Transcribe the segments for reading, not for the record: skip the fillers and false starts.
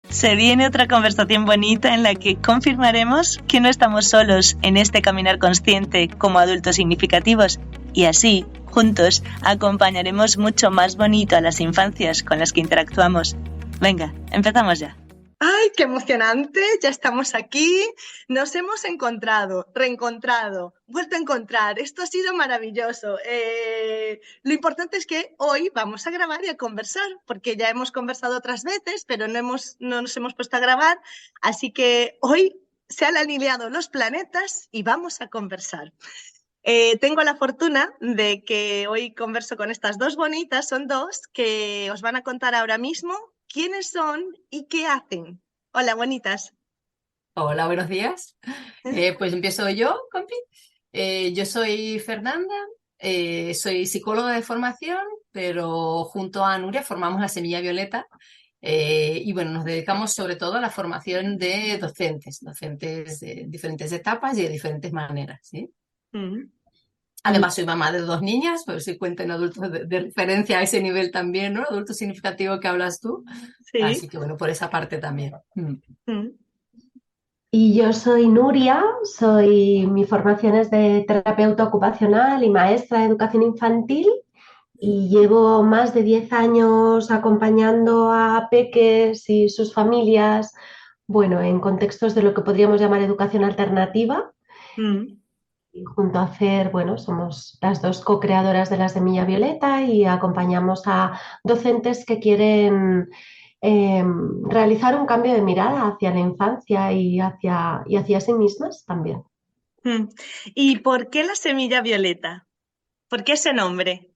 Se viene otra conversación bonita en la que confirmaremos que no estamos solos en este caminar consciente como adultos significativos y así, juntos, acompañaremos mucho más bonito a las infancias con las que interactuamos. Venga, empezamos ya. ¡Ay, qué emocionante! Ya estamos aquí, nos hemos encontrado, reencontrado, vuelto a encontrar. Esto ha sido maravilloso. Lo importante es que hoy vamos a grabar y a conversar, porque ya hemos conversado otras veces, pero no nos hemos puesto a grabar. Así que hoy se han alineado los planetas y vamos a conversar. Tengo la fortuna de que hoy converso con estas dos bonitas, son dos que os van a contar ahora mismo quiénes son y qué hacen. Hola, bonitas. Hola, buenos días. Pues empiezo yo, compi. Yo soy Fernanda, soy psicóloga de formación, pero junto a Nuria formamos la Semilla Violeta y bueno, nos dedicamos sobre todo a la formación de docentes de diferentes etapas y de diferentes maneras, ¿sí? Mm. Además, soy mamá de dos niñas, pues si cuenten adultos de referencia a ese nivel también, ¿no? Adulto significativo que hablas tú. Sí. Así que bueno, por esa parte también. Mm. Y yo soy Nuria, mi formación es de terapeuta ocupacional y maestra de educación infantil y llevo más de 10 años acompañando a peques y sus familias, bueno, en contextos de lo que podríamos llamar educación alternativa. Mm. Y junto a Fer, bueno, somos las dos co-creadoras de la Semilla Violeta y acompañamos a docentes que quieren realizar un cambio de mirada hacia la infancia y hacia sí mismas también. Mm. ¿Y por qué la semilla violeta? ¿Por qué ese nombre?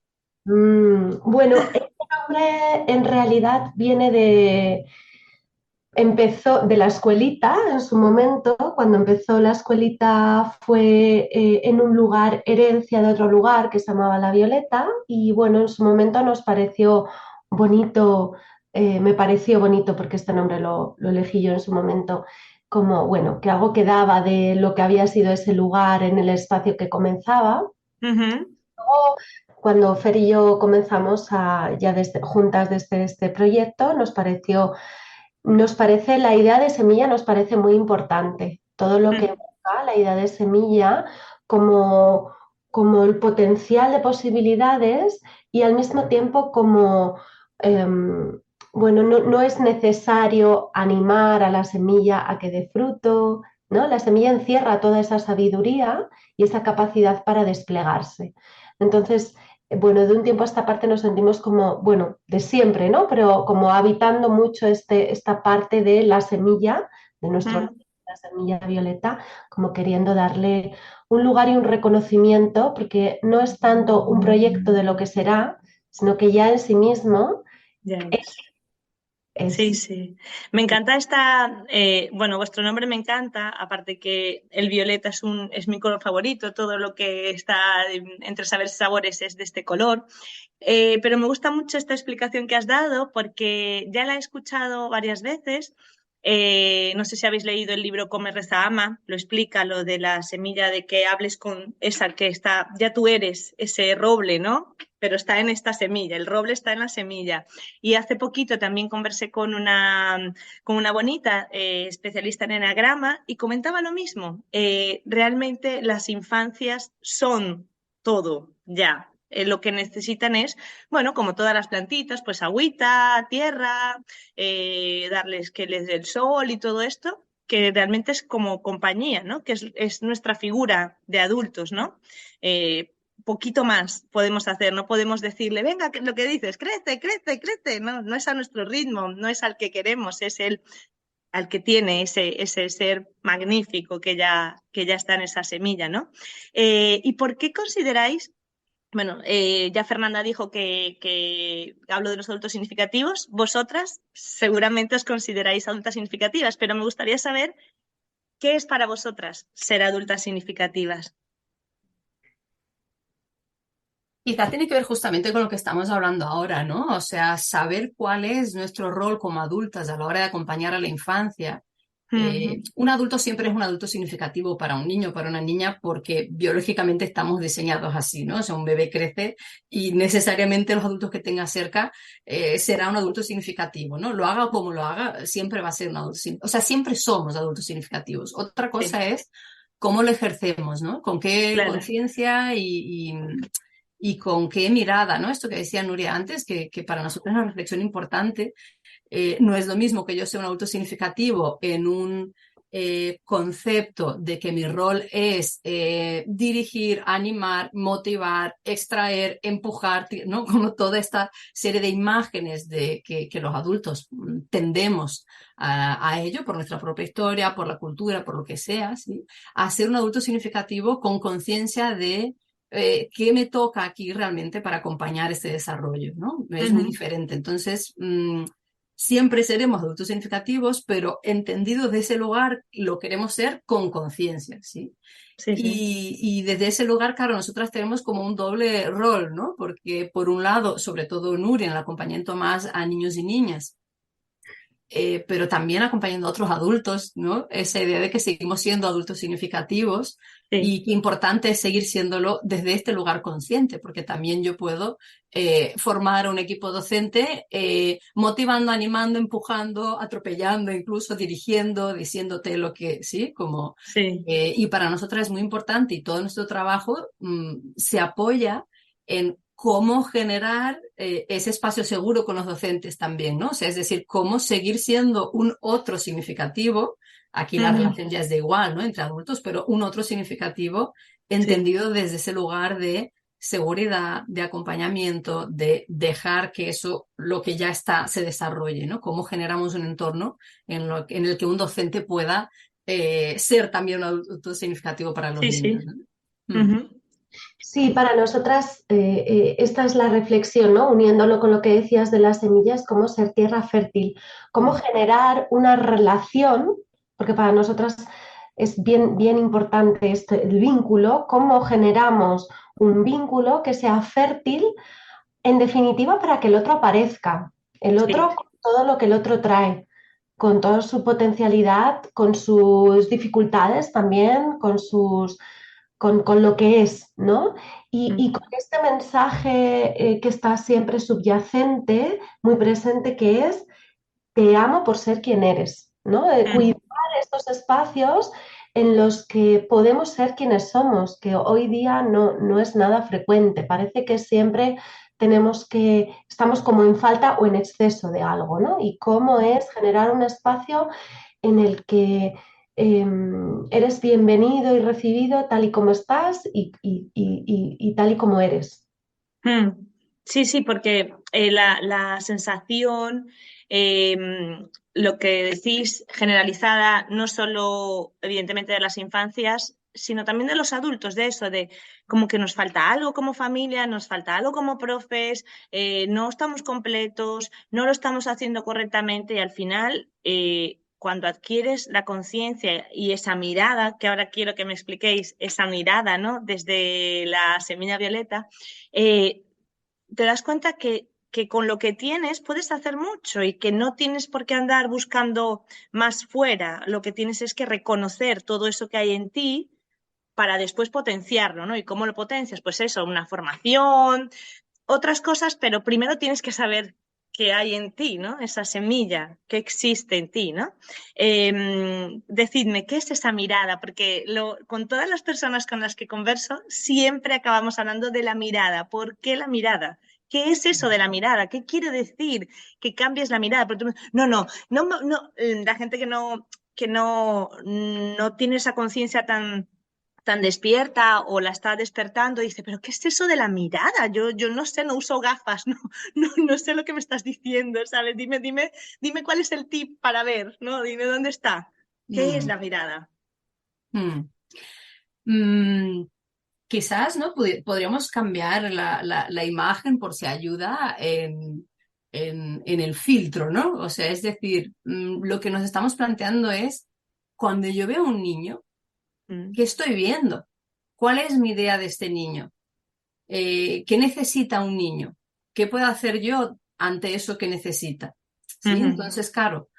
Bueno, este nombre en realidad empezó de la escuelita en su momento. Cuando empezó la escuelita fue en un lugar, herencia de otro lugar que se llamaba La Violeta, y bueno, en su momento nos pareció bonito, me pareció bonito porque este nombre lo elegí yo en su momento, como bueno, que algo quedaba de lo que había sido ese lugar en el espacio que comenzaba. Ujú. Cuando Fer y yo comenzamos juntas desde este proyecto, nos parece la idea de semilla nos parece muy importante. Todo lo que Mm. evoca la idea de semilla como, como el potencial de posibilidades y al mismo tiempo como, bueno, no es necesario animar a la semilla a que dé fruto, ¿no? La semilla encierra toda esa sabiduría y esa capacidad para desplegarse. Entonces, bueno, de un tiempo a esta parte nos sentimos como, bueno, de siempre, ¿no? Pero como habitando mucho esta parte de la semilla, de Mm. la semilla violeta, como queriendo darle un lugar y un reconocimiento, porque no es tanto un proyecto de lo que será, sino que ya en sí mismo Ya es, ves. Sí, es sí. Me encanta esta, bueno, vuestro nombre me encanta, aparte que el violeta es mi color favorito, todo lo que está entre saberes y sabores es de este color. Pero me gusta mucho esta explicación que has dado porque ya la he escuchado varias veces. No sé si habéis leído el libro Come, Reza, Ama, lo explica lo de la semilla, de que hables con esa que está, ya tú eres ese roble, ¿no? Pero está en esta semilla, el roble está en la semilla. Y hace poquito también conversé con una bonita especialista en enagrama y comentaba lo mismo. Realmente las infancias son todo ya. Lo que necesitan es, bueno, como todas las plantitas, pues agüita, tierra, darles que les dé el sol y todo esto, que realmente es como compañía, ¿no? Que es nuestra figura de adultos, ¿no? Poquito más podemos hacer, no podemos decirle, venga, lo que dices, crece, crece, crece, no, no es a nuestro ritmo, no es al que queremos, es el al que tiene ese ser magnífico que ya está en esa semilla, ¿no? ¿Y por qué consideráis bueno, ya Fernanda dijo que hablo de los adultos significativos. Vosotras seguramente os consideráis adultas significativas, pero me gustaría saber qué es para vosotras ser adultas significativas. Quizá tiene que ver justamente con lo que estamos hablando ahora, ¿no? O sea, saber cuál es nuestro rol como adultas a la hora de acompañar a la infancia Un adulto siempre es un adulto significativo para un niño, para una niña, porque biológicamente estamos diseñados así, ¿no? O sea, un bebé crece y necesariamente los adultos que tenga cerca será un adulto significativo, ¿no? Lo haga como lo haga, siempre va a ser un adulto, o sea, siempre somos adultos significativos. Otra cosa Sí, es cómo lo ejercemos, ¿no? Con qué claro. conciencia y con qué mirada, ¿no? Esto que decía Nuria antes, que para nosotros es una reflexión importante. No es lo mismo que yo sea un adulto significativo en un concepto de que mi rol es dirigir, animar, motivar, extraer, empujar, ¿no? Como toda esta serie de imágenes de que los adultos tendemos a ello por nuestra propia historia, por la cultura, por lo que sea, ¿sí? A ser un adulto significativo con conciencia de qué me toca aquí realmente para acompañar este desarrollo, ¿no? Es muy diferente. Entonces, siempre seremos adultos significativos, pero entendido de ese lugar lo queremos ser con conciencia, ¿sí? Sí, sí. Y desde ese lugar, claro, nosotras tenemos como un doble rol, ¿no? Porque por un lado, sobre todo Nuria, en el acompañamiento más a niños y niñas, pero también acompañando a otros adultos, ¿no? Esa idea de que seguimos siendo adultos significativos Sí, y que importante es seguir siéndolo desde este lugar consciente, porque también yo puedo formar un equipo docente motivando, animando, empujando, atropellando, incluso dirigiendo, diciéndote lo que, sí, como... sí, y para nosotras es muy importante y todo nuestro trabajo se apoya en cómo generar ese espacio seguro con los docentes también, ¿no? O sea, es decir, cómo seguir siendo un otro significativo, aquí la relación ya es de igual, ¿no? Entre adultos, pero un otro significativo sí, entendido desde ese lugar de seguridad, de acompañamiento, de dejar que eso, lo que ya está, se desarrolle, ¿no? Cómo generamos un entorno en el que un docente pueda ser también un adulto significativo para los sí, niños, sí. ¿no? Ujú. Sí, para nosotras esta es la reflexión, ¿no? Uniéndolo con lo que decías de las semillas, cómo ser tierra fértil, cómo generar una relación, porque para nosotras es bien, bien importante el vínculo, cómo generamos un vínculo que sea fértil, en definitiva, para que el otro aparezca, el Sí, otro con todo lo que el otro trae, con toda su potencialidad, con sus dificultades también, con lo que es, ¿no? Y con este mensaje que está siempre subyacente, muy presente, que es, te amo por ser quien eres, ¿no? Cuidar estos espacios en los que podemos ser quienes somos, que hoy día no es nada frecuente, parece que siempre estamos como en falta o en exceso de algo, ¿no? Y cómo es generar un espacio en el que eres bienvenido y recibido tal y como estás y tal y como eres. Mm. Sí, sí, porque la sensación, eh, lo que decís, generalizada, no solo evidentemente de las infancias, sino también de los adultos, de eso, de como que nos falta algo como familia, nos falta algo como profes, no estamos completos, no lo estamos haciendo correctamente y al final, cuando adquieres la conciencia y esa mirada, que ahora quiero que me expliquéis, esa mirada, ¿no? Desde la semilla violeta, eh, te das cuenta que con lo que tienes puedes hacer mucho y que no tienes por qué andar buscando más fuera. Lo que tienes es que reconocer todo eso que hay en ti para después potenciarlo, ¿no? ¿Y cómo lo potencias? Pues eso, una formación, otras cosas, pero primero tienes que saber qué hay en ti, ¿no? Esa semilla que existe en ti, ¿no? Decidme, ¿qué es esa mirada? Porque con todas las personas con las que converso siempre acabamos hablando de la mirada. ¿Por qué la mirada? ¿Qué es eso de la mirada? ¿Qué quiere decir que cambies la mirada? Porque la gente que no tiene esa conciencia tan despierta o la está despertando y dice, pero ¿qué es eso de la mirada? Yo no sé, no uso gafas, no sé lo que me estás diciendo, ¿sabes? Dime cuál es el tip para ver, ¿no? Dime dónde está. ¿Qué es Mm, la mirada? mm. Mm, quizás, ¿no? Podríamos cambiar la imagen por si ayuda en el filtro, ¿no? O sea, es decir, lo que nos estamos planteando es, cuando yo veo a un niño, Mm, ¿qué estoy viendo? ¿Cuál es mi idea de este niño? ¿Qué necesita un niño? ¿Qué puedo hacer yo ante eso que necesita? ¿Sí? ujú, Entonces, claro,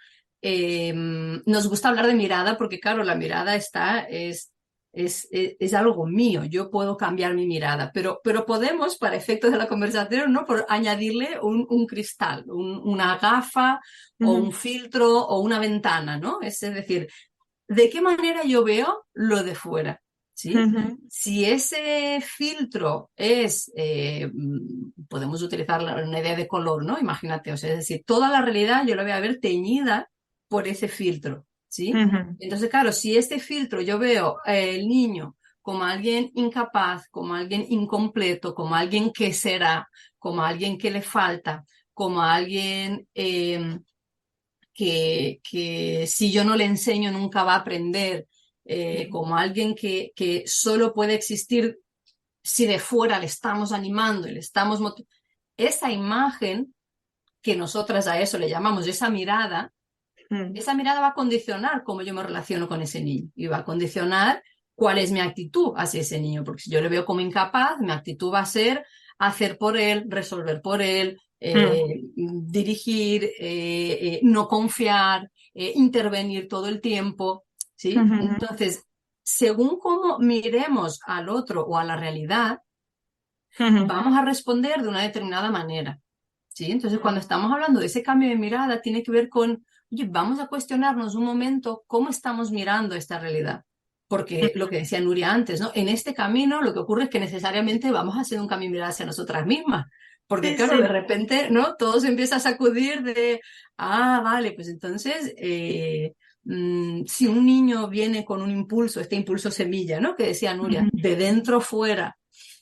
nos gusta hablar de mirada porque, claro, la mirada es algo mío, yo puedo cambiar mi mirada, pero podemos, para efectos de la conversación, ¿no? Por añadirle un cristal, una gafa o un filtro o una ventana, ¿no? Es decir, ¿de qué manera yo veo lo de fuera? ¿Sí? Si ese filtro podemos utilizar una idea de color, ¿no? Imagínate, o sea, es decir, toda la realidad yo la voy a ver teñida por ese filtro, ¿sí? Entonces, claro, si este filtro yo veo el niño como alguien incapaz, como alguien incompleto, como alguien que será, como alguien que le falta, como alguien que si yo no le enseño nunca va a aprender, como alguien que solo puede existir si de fuera le estamos animando y le estamos esa imagen que nosotras a eso le llamamos esa mirada va a condicionar cómo yo me relaciono con ese niño y va a condicionar cuál es mi actitud hacia ese niño, porque si yo le veo como incapaz, mi actitud va a ser hacer por él, resolver por él, dirigir, no confiar, intervenir todo el tiempo, ¿sí? Entonces, según cómo miremos al otro o a la realidad, vamos a responder de una determinada manera, ¿sí? Entonces, cuando estamos hablando de ese cambio de mirada, tiene que ver con, oye, vamos a cuestionarnos un momento cómo estamos mirando esta realidad. Porque lo que decía Nuria antes, ¿no? En este camino lo que ocurre es que necesariamente vamos a hacer un cambio de mirada hacia nosotras mismas. Porque, claro, de repente, ¿no? Todo se empieza a sacudir de, vale, pues entonces, si un niño viene con un impulso, este impulso semilla, ¿no? Que decía Nuria, de dentro fuera,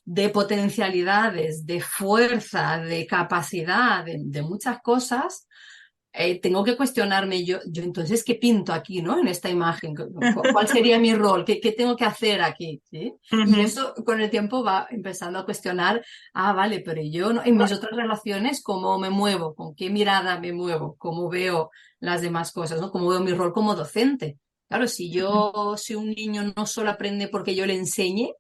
de potencialidades, de fuerza, de capacidad, de muchas cosas, tengo que cuestionarme yo entonces, ¿qué pinto aquí, ¿no? En esta imagen, ¿cuál sería mi rol? ¿Qué tengo que hacer aquí? ¿Sí? Y eso con el tiempo va empezando a cuestionar, vale, pero yo ¿no? En mis otras relaciones, ¿cómo me muevo? ¿Con qué mirada me muevo? ¿Cómo veo las demás cosas? ¿No? ¿Cómo veo mi rol como docente? Claro, si un niño no solo aprende porque yo le enseñe,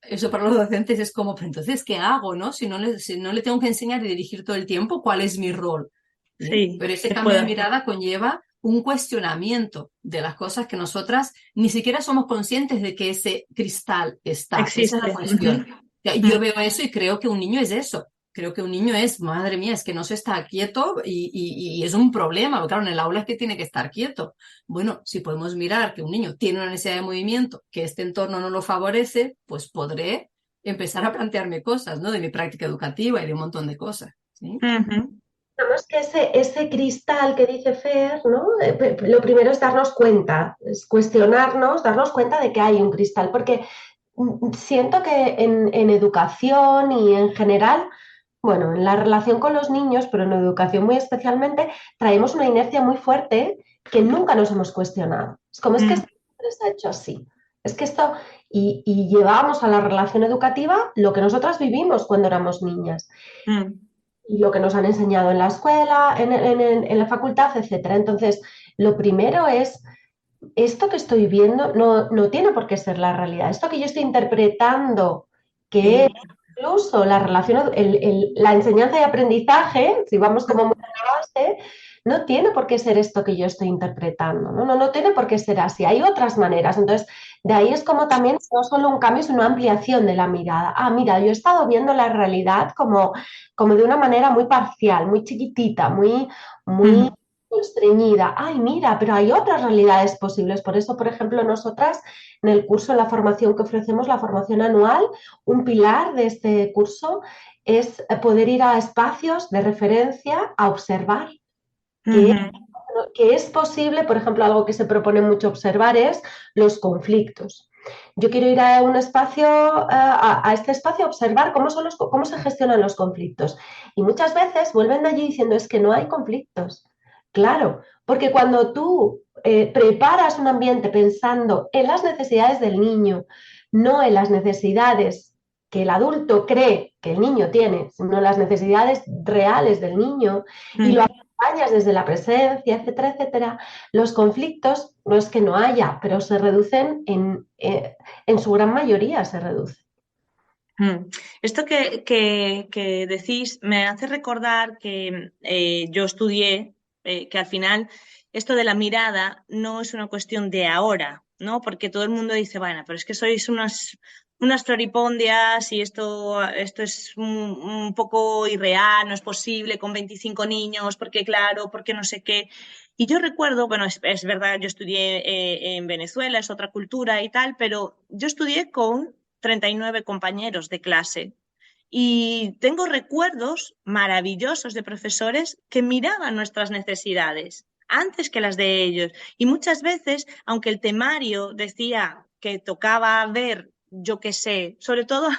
eso para los docentes es como, pero entonces, ¿qué hago, no? Si no le tengo que enseñar y dirigir todo el tiempo, ¿cuál es mi rol? ¿Sí? Sí, Pero ese cambio de mirada conlleva un cuestionamiento de las cosas que nosotras ni siquiera somos conscientes de que ese cristal está. existe. Esa es la cuestión. Yo veo eso y creo que un niño es eso. Creo que un niño es, madre mía, es que no se está quieto y es un problema. Porque claro, en el aula es que tiene que estar quieto. Bueno, si podemos mirar que un niño tiene una necesidad de movimiento, que este entorno no lo favorece, pues podré empezar a plantearme cosas, ¿no? De mi práctica educativa y de un montón de cosas. ¿Sí? Digamos que ese cristal que dice Fer, ¿no? Lo primero es darnos cuenta, es cuestionarnos, darnos cuenta de que hay un cristal, porque siento que en educación y en general, bueno, en la relación con los niños, pero en educación muy especialmente, traemos una inercia muy fuerte que nunca nos hemos cuestionado. Es como, es que esto siempre se ha hecho así. Es que esto, y llevamos a la relación educativa lo que nosotras vivimos cuando éramos niñas. Y lo que nos han enseñado en la escuela, en la facultad, etcétera. Entonces, lo primero es, esto que estoy viendo no tiene por qué ser la realidad. Esto que yo estoy interpretando, que es incluso la relación, la enseñanza y aprendizaje, si vamos como muy a la base, no tiene por qué ser esto que yo estoy interpretando, no tiene por qué ser así. Hay otras maneras. Entonces, de ahí es como también no solo un cambio, sino una ampliación de la mirada. Mira, yo he estado viendo la realidad como de una manera muy parcial, muy chiquitita, muy constreñida. Ay, mira, pero hay otras realidades posibles. Por eso, por ejemplo, nosotras en el curso, en la formación que ofrecemos, la formación anual, un pilar de este curso es poder ir a espacios de referencia a observar. Que es posible, por ejemplo, algo que se propone mucho observar es los conflictos. Yo quiero ir a un espacio, a este espacio a observar cómo se gestionan los conflictos. Y muchas veces vuelven de allí diciendo es que no hay conflictos. Claro, porque cuando tú preparas un ambiente pensando en las necesidades del niño, no en las necesidades que el adulto cree que el niño tiene, sino las necesidades reales del niño, y lo acompañas desde la presencia, etcétera, etcétera, los conflictos no es que no haya, pero se reducen en su gran mayoría se reducen. Esto que decís me hace recordar que yo estudié, que al final esto de la mirada no es una cuestión de ahora, ¿no? Porque todo el mundo dice, bueno, pero es que sois unas floripondias y esto es un poco irreal, no es posible con 25 niños, porque claro, porque no sé qué. Y yo recuerdo, bueno, es verdad, yo estudié en Venezuela, es otra cultura y tal, pero yo estudié con 39 compañeros de clase. Y tengo recuerdos maravillosos de profesores que miraban nuestras necesidades antes que las de ellos. Y muchas veces, aunque el temario decía que tocaba ver, yo qué sé, sobre todo,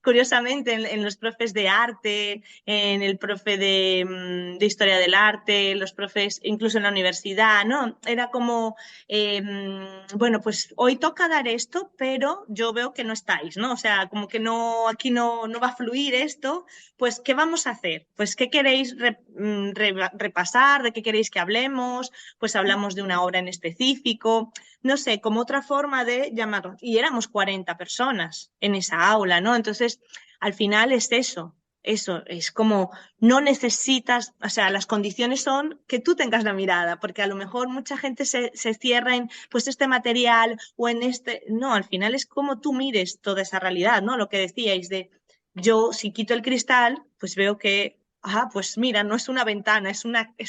curiosamente, en los profes de arte, en el profe de historia del arte, los profes incluso en la universidad, ¿no? Era como, bueno, pues hoy toca dar esto, pero yo veo que no estáis, ¿no? O sea, como que no, aquí no va a fluir esto, pues ¿qué vamos a hacer? Pues ¿qué queréis repasar? ¿De qué queréis que hablemos? Pues hablamos de una obra en específico, no sé, como otra forma de llamarlo. Y éramos 40 personas en esa aula, ¿no? Entonces, al final es eso es como no necesitas, o sea, las condiciones son que tú tengas la mirada, porque a lo mejor mucha gente se cierra en pues este material o en este, no, al final es como tú mires toda esa realidad, ¿no? Lo que decíais de yo si quito el cristal, pues veo que pues mira, no es una ventana, es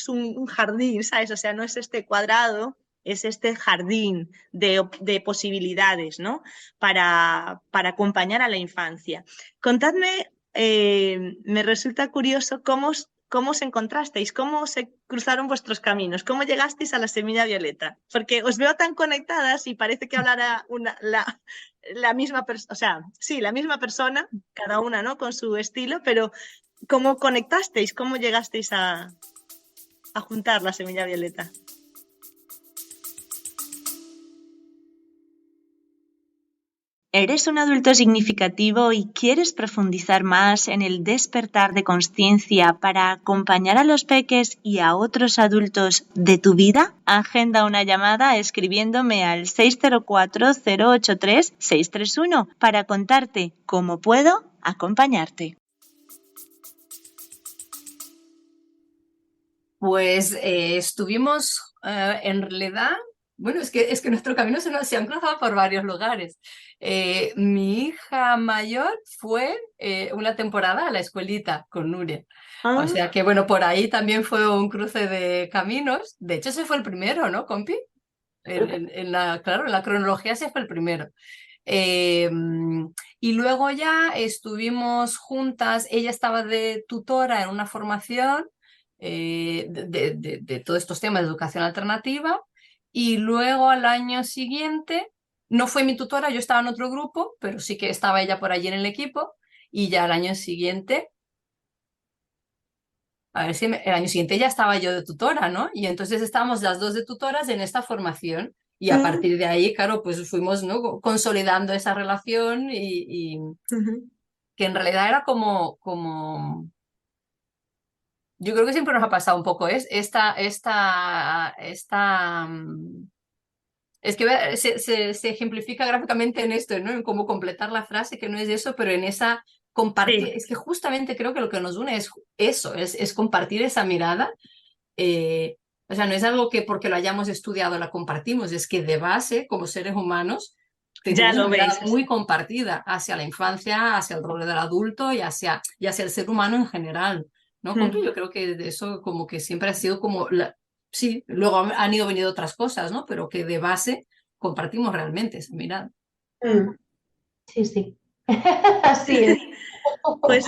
un jardín, ¿sabes? O sea, no es este cuadrado, es este jardín de posibilidades, ¿no? Para acompañar a la infancia. Contadme, me resulta curioso cómo os encontrasteis, cómo se cruzaron vuestros caminos, cómo llegasteis a la semilla violeta, porque os veo tan conectadas y parece que hablara la misma persona, o sea, sí, la misma persona, cada una, ¿no? Con su estilo, pero ¿cómo conectasteis? ¿Cómo llegasteis a juntar la semilla violeta? ¿Eres un adulto significativo y quieres profundizar más en el despertar de conciencia para acompañar a los peques y a otros adultos de tu vida? Agenda una llamada escribiéndome al 604-083-631 para contarte cómo puedo acompañarte. Pues estuvimos en realidad, bueno, es que nuestro camino se han cruzado por varios lugares. Mi hija mayor fue una temporada a la escuelita con Nuria. O Ah, sea que, bueno, por ahí también fue un cruce de caminos. De hecho, ese fue el primero, ¿no, compi? Claro, en la cronología ese fue el primero. Eh, y luego ya estuvimos juntas, ella estaba de tutora en una formación de todos estos temas de educación alternativa, y luego al año siguiente, no fue mi tutora, yo estaba en otro grupo, pero sí que estaba ella por allí en el equipo, y ya al año siguiente, a ver si el año siguiente ya estaba yo de tutora, ¿no? Y entonces estábamos las dos de tutoras en esta formación. Y a mm, partir de ahí, claro, pues fuimos, ¿no?, consolidando esa relación y ujú. que en realidad era como, yo creo que siempre nos ha pasado un poco, es es que se ejemplifica gráficamente en esto, ¿no? En cómo completar la frase, que no es eso, pero en esa compartir, Sí, es que justamente creo que lo que nos une es eso, es compartir esa mirada. eh, o sea, no es algo que porque lo hayamos estudiado la compartimos, es que de base, como seres humanos, ya tenemos una lo mirada veis muy así. compartida hacia la infancia, hacia el rol del adulto y hacia el ser humano en general, ¿no? Compi, Mm, yo creo que de eso como que siempre ha sido como, sí, luego han ido venido otras cosas, ¿no? Pero que de base compartimos realmente esa mirada. mm. Sí, sí. Así es. Pues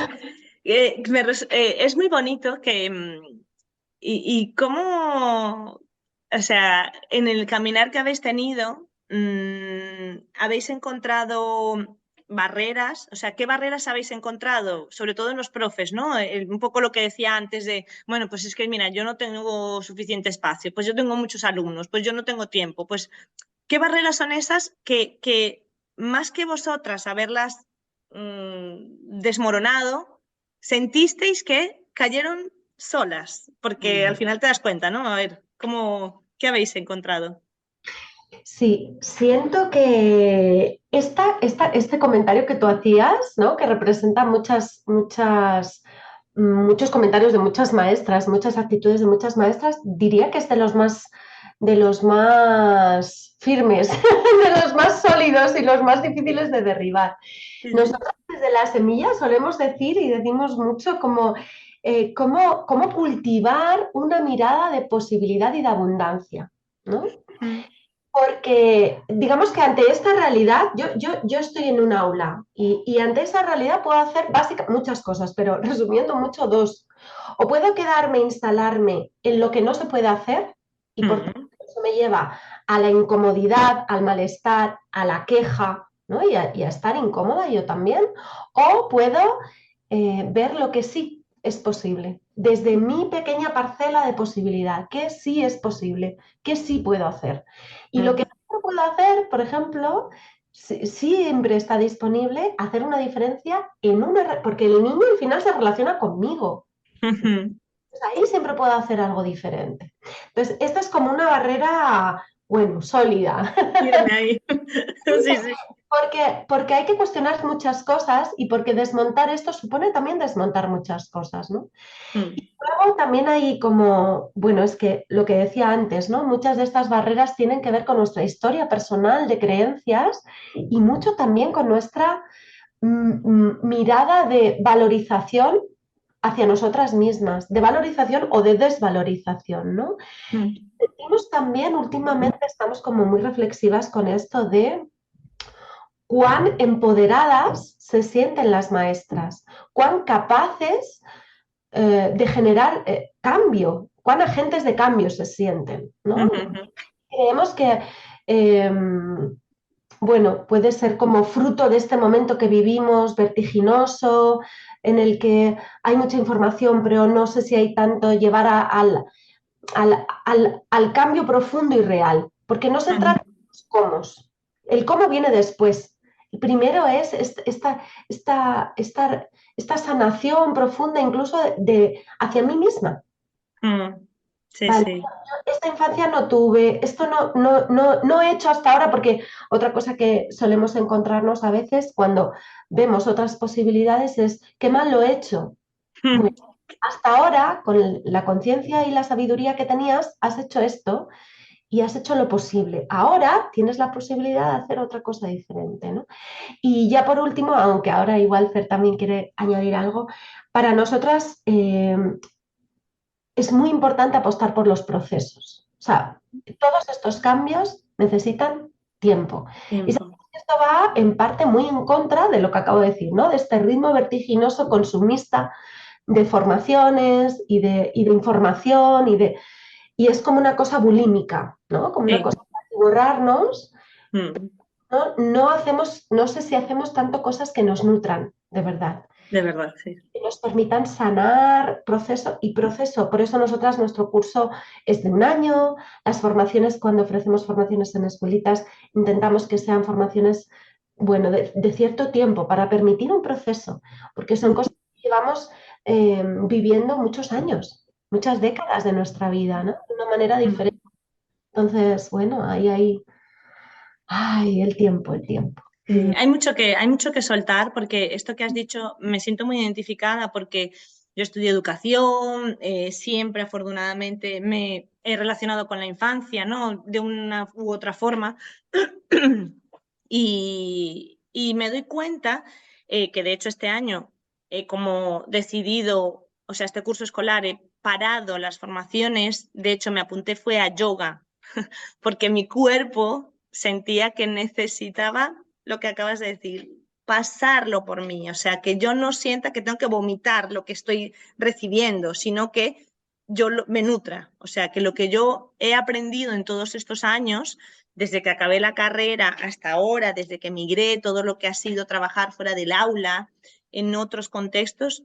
es muy bonito que, y cómo, o sea, en el caminar que habéis tenido, habéis encontrado barreras, o sea, ¿qué barreras habéis encontrado? Sobre todo en los profes, ¿no? Un poco lo que decía antes de, bueno, pues es que mira, yo no tengo suficiente espacio, pues yo tengo muchos alumnos, pues yo no tengo tiempo, pues ¿qué barreras son esas que más que vosotras haberlas desmoronado, sentisteis que cayeron solas? Porque al Mm. final te das cuenta, ¿no? A ver, ¿qué habéis encontrado? Sí, siento que este comentario que tú hacías, ¿no? Que representa muchos comentarios de muchas maestras, muchas actitudes de muchas maestras, diría que es de los más de los más firmes, de los más sólidos y los más difíciles de derribar. Nosotros desde la semilla solemos decir y decimos mucho como cómo cultivar una mirada de posibilidad y de abundancia, ¿no? Porque digamos que ante esta realidad, yo estoy en un aula y ante esa realidad puedo hacer básicamente muchas cosas, pero resumiendo mucho dos. O puedo quedarme, instalarme en lo que no se puede hacer y por tanto eso me lleva a la incomodidad, al malestar, a la queja, ¿no? y a estar incómoda yo también. O puedo ver lo que sí es posible, desde mi pequeña parcela de posibilidad, que sí es posible, que sí puedo hacer. Y lo que no puedo hacer, por ejemplo, siempre está disponible hacer una diferencia en porque el niño al final se relaciona conmigo. Pues ahí siempre puedo hacer algo diferente. Entonces, esta es como una barrera, bueno, sólida. Ahí. Sí, sí. Porque hay que cuestionar muchas cosas y porque desmontar esto supone también desmontar muchas cosas, ¿no? Y luego también hay como, bueno, es que lo que decía antes, ¿no? Muchas de estas barreras tienen que ver con nuestra historia personal de creencias y mucho también con nuestra mirada de valorización hacia nosotras mismas, de valorización o de desvalorización, ¿no? Sentimos también, últimamente estamos como muy reflexivas con esto de cuán empoderadas se sienten las maestras, cuán capaces de generar cambio, cuán agentes de cambio se sienten, ¿no? Creemos que, bueno, puede ser como fruto de este momento que vivimos vertiginoso, en el que hay mucha información, pero no sé si hay tanto llevar al cambio profundo y real, porque no se trata de los cómo. El cómo viene después. El primero es esta sanación profunda incluso hacia mí misma. Sí, Vale, sí. yo esta infancia no tuve, esto no he hecho hasta ahora, porque otra cosa que solemos encontrarnos a veces cuando vemos otras posibilidades es qué mal lo he hecho. Bueno, hasta ahora, con la conciencia y la sabiduría que tenías, has hecho esto y has hecho lo posible. Ahora tienes la posibilidad de hacer otra cosa diferente, ¿no? Y ya por último, aunque ahora igual Fer también quiere añadir algo, para nosotras es muy importante apostar por los procesos. O sea, todos estos cambios necesitan tiempo. Y esto va en parte muy en contra de lo que acabo de decir, ¿no? De este ritmo vertiginoso, consumista de formaciones y de información y es como una cosa bulímica, ¿no? Como una cosa para atiborrarnos. No sé si hacemos tanto cosas que nos nutran, de verdad. De verdad, sí. Que nos permitan sanar proceso. Por eso nosotras nuestro curso es de 1 año, las formaciones, cuando ofrecemos formaciones en escuelitas, intentamos que sean formaciones, bueno, de cierto tiempo para permitir un proceso, porque son cosas que llevamos viviendo muchos años, muchas décadas de nuestra vida, ¿no? De una manera diferente. Entonces, bueno, ay, el tiempo. Sí, hay mucho que soltar, porque esto que has dicho me siento muy identificada porque yo estudié educación, siempre afortunadamente me he relacionado con la infancia, ¿no? De una u otra forma. Y me doy cuenta que de hecho este año he como decidido, o sea, este curso escolar he parado las formaciones, de hecho me apunté fue a yoga, porque mi cuerpo sentía que necesitaba lo que acabas de decir, pasarlo por mí, o sea, que yo no sienta que tengo que vomitar lo que estoy recibiendo, sino que me nutra, o sea, que lo que yo he aprendido en todos estos años, desde que acabé la carrera hasta ahora, desde que emigré, todo lo que ha sido trabajar fuera del aula, en otros contextos,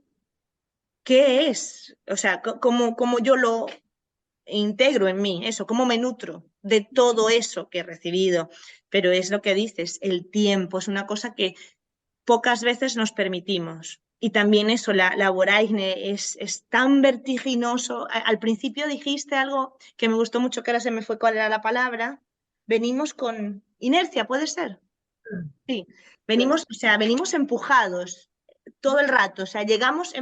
¿qué es? O sea, cómo yo lo integro en mí, eso, cómo me nutro de todo eso que he recibido. Pero es lo que dices, el tiempo es una cosa que pocas veces nos permitimos. Y también eso, la vorágine es tan vertiginoso. Al principio dijiste algo que me gustó mucho, que ahora se me fue cuál era la palabra. Venimos con inercia, ¿puede ser? Sí, venimos, o sea, venimos empujados. todo el rato, o sea, llegamos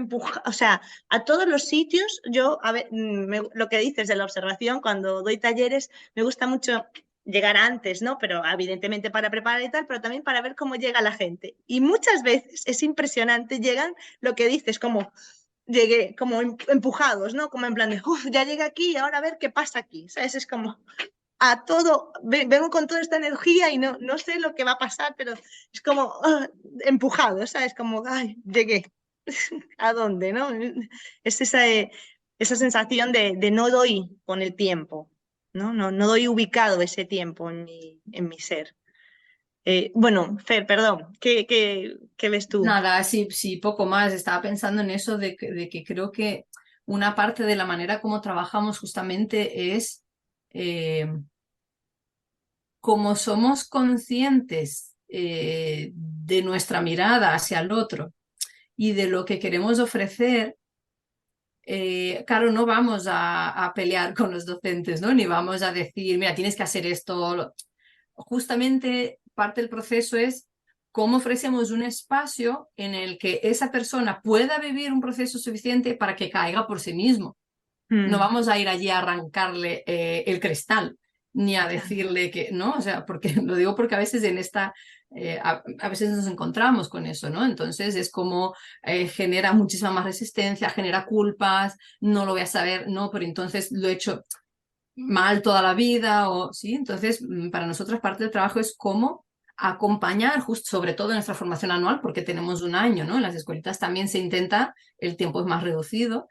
o sea, a todos los sitios. Yo, a ver, lo que dices de la observación, cuando doy talleres, me gusta mucho llegar antes, ¿no? Pero evidentemente para preparar y tal, pero también para ver cómo llega la gente. Y muchas veces es impresionante, llegan lo que dices, como llegué, como empujados, ¿no? Como en plan de, uff, ya llegué aquí y ahora a ver qué pasa aquí, ¿sabes? Es como a todo, vengo con toda esta energía y no sé lo que va a pasar, pero es como empujado, ¿sabes? Como, ay, llegué. ¿A dónde, no? Es esa sensación de no doy con el tiempo, ¿no? No doy ubicado ese tiempo en mi ser. Bueno, Fer, perdón, ¿qué ves tú? Nada, sí, sí, poco más. Estaba pensando en eso de que creo que una parte de la manera como trabajamos justamente es como somos conscientes de nuestra mirada hacia el otro y de lo que queremos ofrecer. Claro, no vamos a pelear con los docentes, ¿no? Ni vamos a decir, mira, tienes que hacer esto. Justamente parte del proceso es cómo ofrecemos un espacio en el que esa persona pueda vivir un proceso suficiente para que caiga por sí mismo. No vamos a ir allí a arrancarle el cristal, ni a decirle que, ¿no? O sea, porque lo digo porque a veces en esta, a veces nos encontramos con eso, ¿no? Entonces es como genera muchísima más resistencia, genera culpas, no lo voy a saber, no, pero entonces lo he hecho mal toda la vida, o sí. Entonces, para nosotros parte del trabajo es cómo acompañar, justo, sobre todo en nuestra formación anual, porque tenemos un año, ¿no? En las escuelitas también se intenta, el tiempo es más reducido,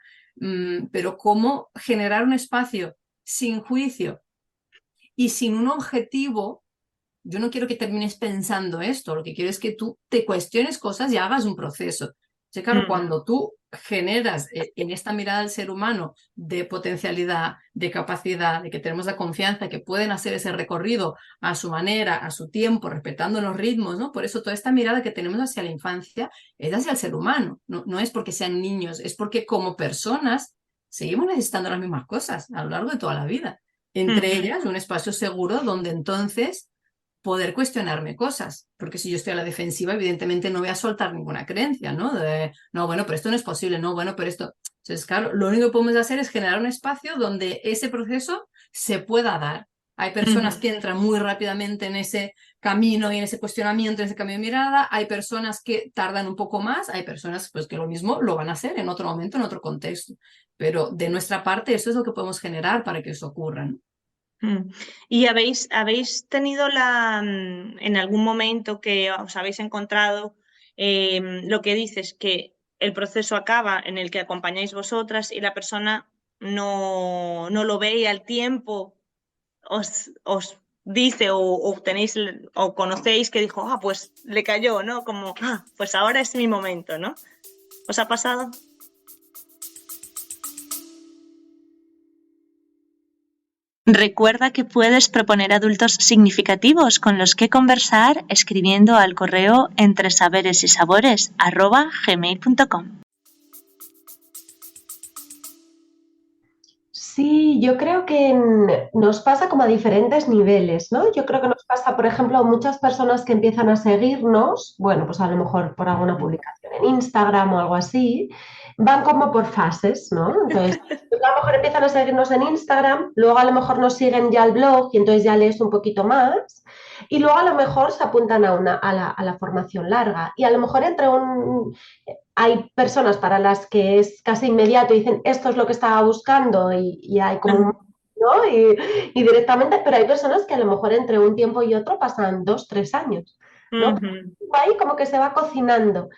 pero cómo generar un espacio sin juicio y sin un objetivo. Yo no quiero que termines pensando esto, lo que quiero es que tú te cuestiones cosas y hagas un proceso. Sí, claro, cuando tú generas en esta mirada del ser humano de potencialidad, de capacidad, de que tenemos la confianza, que pueden hacer ese recorrido a su manera, a su tiempo, respetando los ritmos, ¿no? Por eso toda esta mirada que tenemos hacia la infancia es hacia el ser humano, no es porque sean niños, es porque como personas seguimos necesitando las mismas cosas a lo largo de toda la vida. Entre ellas, un espacio seguro donde entonces poder cuestionarme cosas, porque si yo estoy a la defensiva, evidentemente no voy a soltar ninguna creencia, ¿no? No, bueno, pero esto no es posible, no, bueno, pero esto... Entonces, claro, lo único que podemos hacer es generar un espacio donde ese proceso se pueda dar. Hay personas que entran muy rápidamente en ese camino y en ese cuestionamiento, en ese cambio de mirada. Hay personas que tardan un poco más. Hay personas pues, que lo mismo lo van a hacer en otro momento, en otro contexto. Pero de nuestra parte, eso es lo que podemos generar para que eso ocurra, ¿no? ¿Y habéis tenido en algún momento que os habéis encontrado lo que dices, que el proceso acaba en el que acompañáis vosotras y la persona no lo ve y al tiempo os dice o tenéis o conocéis que dijo, pues le cayó, ¿no? Como, pues ahora es mi momento, ¿no? ¿Os ha pasado? Recuerda que puedes proponer adultos significativos con los que conversar escribiendo al correo entresaberesysabores@gmail.com. Sí, yo creo que nos pasa como a diferentes niveles, ¿no? Yo creo que nos pasa, por ejemplo, a muchas personas que empiezan a seguirnos, bueno, pues a lo mejor por alguna publicación en Instagram o algo así, van como por fases, ¿no? Entonces, a lo mejor empiezan a seguirnos en Instagram, luego a lo mejor nos siguen ya al blog y entonces ya lees un poquito más, y luego a lo mejor se apuntan a la formación larga, y a lo mejor hay personas para las que es casi inmediato y dicen, esto es lo que estaba buscando y hay como ¿no? Y directamente, pero hay personas que a lo mejor entre un tiempo y otro pasan 2, 3 años, ¿no? Ahí como que se va cocinando.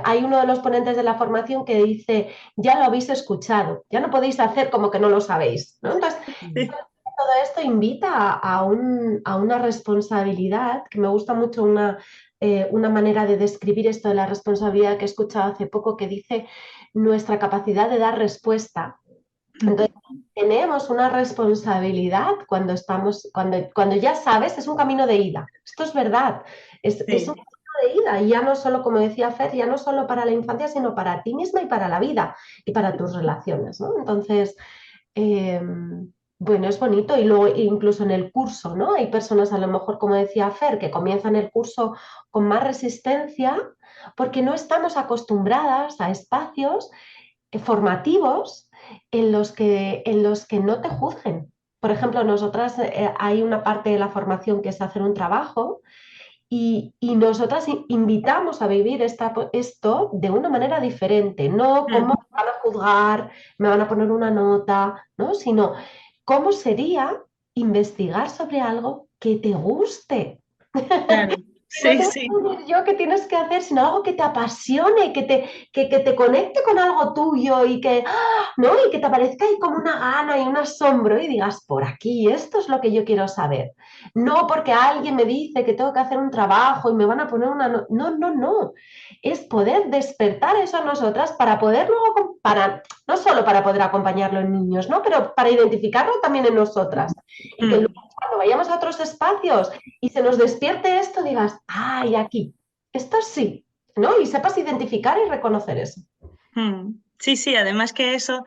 Hay uno de los ponentes de la formación que dice, ya lo habéis escuchado, ya no podéis hacer como que no lo sabéis, ¿no? Entonces, todo esto invita a una responsabilidad, que me gusta mucho una manera de describir esto de la responsabilidad que he escuchado hace poco, que dice nuestra capacidad de dar respuesta. Entonces, tenemos una responsabilidad cuando ya sabes, es un camino de ida. Esto es verdad, es un camino de ida, y ya no solo, como decía Fer, ya no solo para la infancia, sino para ti misma y para la vida y para tus relaciones, ¿no? Entonces, bueno, es bonito y luego incluso en el curso, ¿no? Hay personas a lo mejor, como decía Fer, que comienzan el curso con más resistencia porque no estamos acostumbradas a espacios formativos en los que no te juzguen. Por ejemplo, nosotras hay una parte de la formación que es hacer un trabajo y nosotras invitamos a vivir esto de una manera diferente, no como me van a juzgar, me van a poner una nota, ¿no? Sino cómo sería investigar sobre algo que te guste. Claro, No sí, te sí. voy a decir yo qué tienes que hacer, sino algo que te apasione, que te conecte con algo tuyo y que, ¿no? Y que te aparezca ahí como una gana y un asombro y digas, por aquí, esto es lo que yo quiero saber. No porque alguien me dice que tengo que hacer un trabajo y me van a poner una... No, no, no. Es poder despertar eso a nosotras para poder luego, no solo para poder acompañarlo en niños, ¿no? Pero para identificarlo también en nosotras. Y que luego cuando vayamos a otros espacios y se nos despierte esto, digas, ay, aquí, esto sí, ¿no? Y sepas identificar y reconocer eso. Sí, sí, además que eso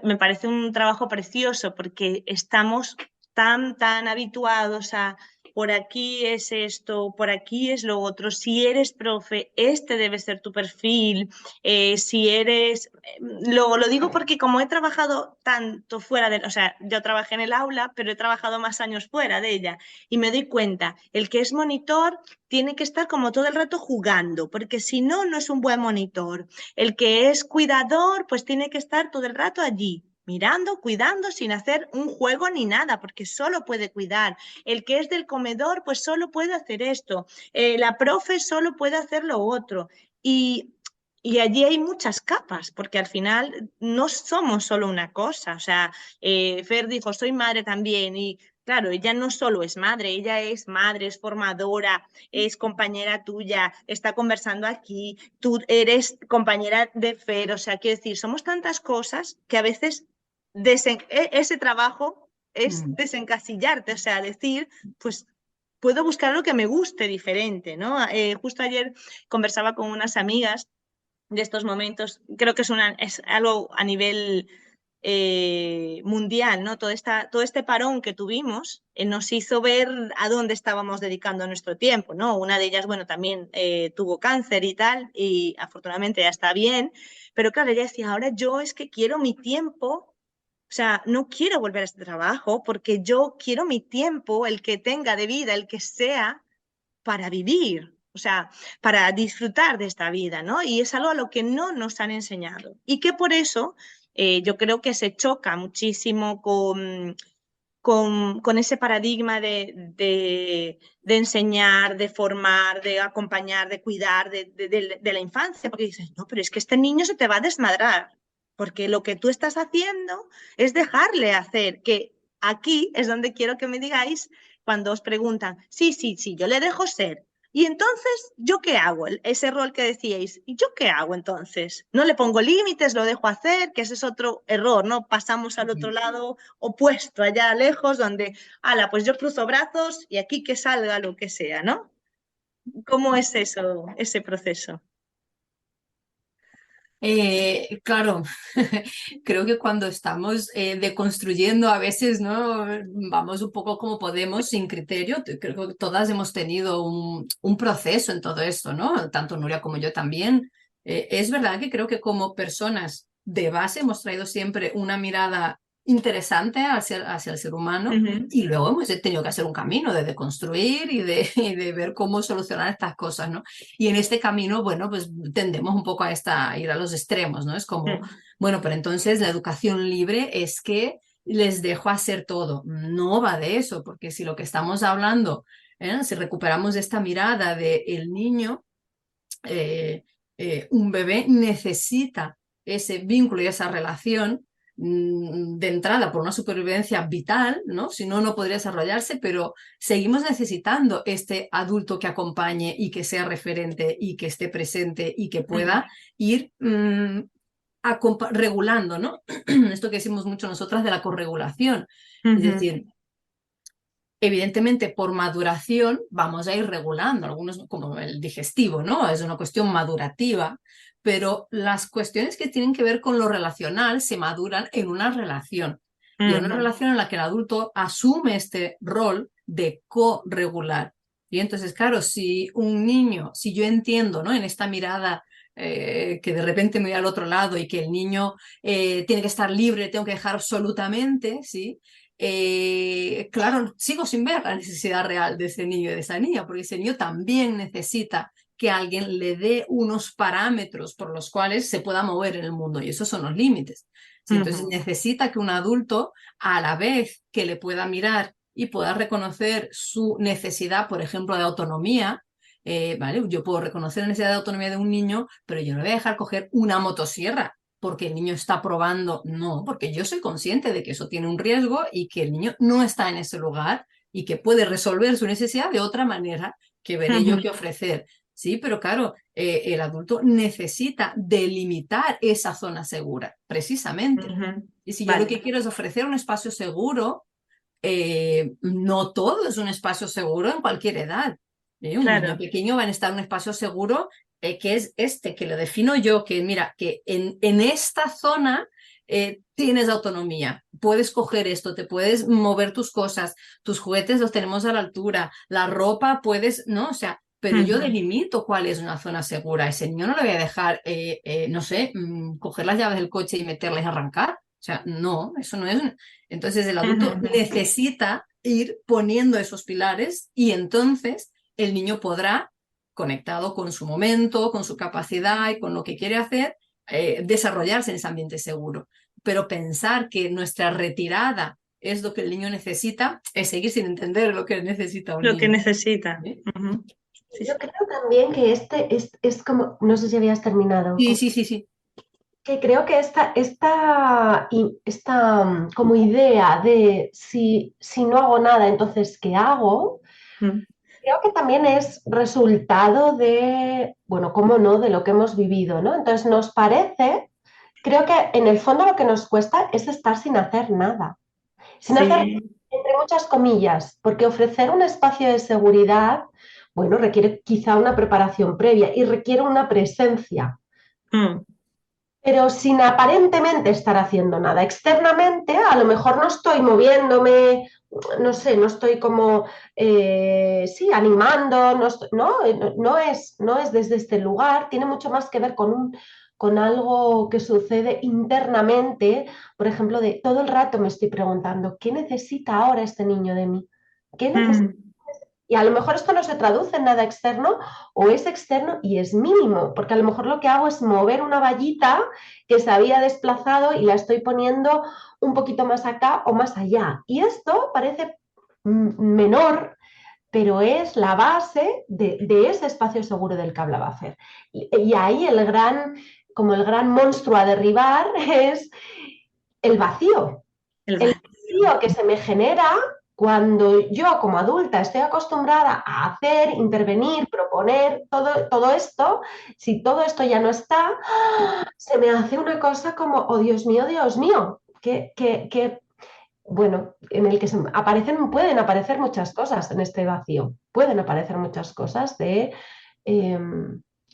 me parece un trabajo precioso porque estamos tan habituados a por aquí es esto, por aquí es lo otro. Si eres profe, este debe ser tu perfil. Si eres, lo digo porque como he trabajado tanto fuera de, o sea, yo trabajé en el aula, pero he trabajado más años fuera de ella y me doy cuenta, el que es monitor tiene que estar como todo el rato jugando, porque si no, no es un buen monitor. El que es cuidador, pues tiene que estar todo el rato allí, mirando, cuidando, sin hacer un juego ni nada, porque solo puede cuidar. El que es del comedor, pues solo puede hacer esto. La profe solo puede hacer lo otro. Y allí hay muchas capas, porque al final no somos solo una cosa. O sea, Fer dijo, soy madre también, y claro, ella no solo es madre, es formadora, es compañera tuya, está conversando aquí, tú eres compañera de Fer, o sea, quiero decir, somos tantas cosas que a veces ese trabajo es desencasillarte, o sea, decir, pues puedo buscar lo que me guste diferente, ¿no? Justo ayer conversaba con unas amigas de estos momentos, creo que es algo a nivel mundial, ¿no? Todo este parón que tuvimos nos hizo ver a dónde estábamos dedicando nuestro tiempo, ¿no? Una de ellas, bueno, también tuvo cáncer y tal, y afortunadamente ya está bien, pero claro, ella decía, ahora yo es que quiero mi tiempo, o sea, no quiero volver a este trabajo porque yo quiero mi tiempo, el que tenga de vida, el que sea, para vivir, o sea, para disfrutar de esta vida, ¿no? Y es algo a lo que no nos han enseñado. Y que por eso yo creo que se choca muchísimo con ese paradigma de enseñar, de formar, de acompañar, de cuidar de la infancia, porque dices, no, pero es que este niño se te va a desmadrar, porque lo que tú estás haciendo es dejarle hacer, que aquí es donde quiero que me digáis cuando os preguntan, sí, sí, sí, yo le dejo ser. Y entonces, ¿yo qué hago? Ese rol que decíais, ¿y yo qué hago entonces? No le pongo límites, lo dejo hacer, que ese es otro error, ¿no? Pasamos al otro lado opuesto, allá lejos, donde, ala, pues yo cruzo brazos y aquí que salga lo que sea, ¿no? ¿Cómo es eso, ese proceso? Claro, creo que cuando estamos deconstruyendo a veces, ¿no? Vamos un poco como podemos, sin criterio. Creo que todas hemos tenido un proceso en todo esto, ¿no? Tanto Nuria como yo también. Es verdad que creo que como personas de base hemos traído siempre una mirada interesante hacia el ser humano y luego hemos tenido que hacer un camino de deconstruir y de ver cómo solucionar estas cosas, ¿no? Y en este camino, bueno, pues tendemos un poco a ir a los extremos, ¿no? Es como, bueno, pero entonces la educación libre es que les dejo hacer todo. No va de eso, porque si lo que estamos hablando, si recuperamos esta mirada de el niño, un bebé necesita ese vínculo y esa relación de entrada por una supervivencia vital, ¿no? Si no, no podría desarrollarse, pero seguimos necesitando este adulto que acompañe y que sea referente y que esté presente y que pueda ir regulando, ¿no? Esto que decimos mucho nosotras de la corregulación. Es decir, evidentemente, por maduración vamos a ir regulando, algunos como el digestivo, ¿no? Es una cuestión madurativa, pero las cuestiones que tienen que ver con lo relacional se maduran en una relación. Y en una relación en la que el adulto asume este rol de co-regular. Y entonces, claro, si un niño, si yo entiendo, ¿no?, en esta mirada que de repente me voy al otro lado y que el niño tiene que estar libre, tengo que dejar absolutamente, ¿sí? Claro, sigo sin ver la necesidad real de ese niño y de esa niña, porque ese niño también necesita que alguien le dé unos parámetros por los cuales se pueda mover en el mundo, y esos son los límites. ¿Sí? Entonces necesita que un adulto, a la vez que le pueda mirar y pueda reconocer su necesidad, por ejemplo, de autonomía, ¿vale? Yo puedo reconocer la necesidad de autonomía de un niño, pero yo no voy a dejar coger una motosierra porque el niño está probando, no, porque yo soy consciente de que eso tiene un riesgo y que el niño no está en ese lugar y que puede resolver su necesidad de otra manera que veré yo que ofrecer. Sí, pero claro, el adulto necesita delimitar esa zona segura, precisamente. Y si yo lo que quiero es ofrecer un espacio seguro, no todo es un espacio seguro en cualquier edad. Un niño pequeño va a necesitar un espacio seguro que es este, que lo defino yo, que mira, que en esta zona tienes autonomía, puedes coger esto, te puedes mover tus cosas, tus juguetes los tenemos a la altura, la ropa puedes, ¿no? O sea, pero yo delimito cuál es una zona segura. A ese niño no le voy a dejar, no sé, coger las llaves del coche y meterles a arrancar. O sea, no, eso no es. Entonces el adulto necesita ir poniendo esos pilares y entonces el niño podrá, conectado con su momento, con su capacidad y con lo que quiere hacer, desarrollarse en ese ambiente seguro. Pero pensar que nuestra retirada es lo que el niño necesita es seguir sin entender lo que necesita un niño. Lo que necesita. ¿Sí? Sí, yo creo también que este es como, no sé si habías terminado. Sí. Que creo que esta como idea de si no hago nada, entonces ¿qué hago? Creo que también es resultado de, bueno, cómo no, de lo que hemos vivido, ¿no? Entonces nos parece, creo que en el fondo lo que nos cuesta es estar sin hacer nada. Sin hacer, entre muchas comillas, porque ofrecer un espacio de seguridad, bueno, requiere quizá una preparación previa y requiere una presencia. Pero sin aparentemente estar haciendo nada. Externamente, a lo mejor no estoy moviéndome, no sé, no estoy como, sí, animando, no es desde este lugar, tiene mucho más que ver con algo que sucede internamente, por ejemplo, de todo el rato me estoy preguntando, ¿qué necesita ahora este niño de mí? ¿Qué necesita? Y a lo mejor esto no se traduce en nada externo o es externo y es mínimo, porque a lo mejor lo que hago es mover una vallita que se había desplazado y la estoy poniendo un poquito más acá o más allá. Y esto parece menor, pero es la base de ese espacio seguro del que hablaba Fer. Y ahí como el gran monstruo a derribar es el vacío. El vacío que se me genera cuando yo como adulta estoy acostumbrada a hacer, intervenir, proponer todo esto, si todo esto ya no está, se me hace una cosa como, oh Dios mío, que bueno, en el que pueden aparecer muchas cosas en este vacío, pueden aparecer muchas cosas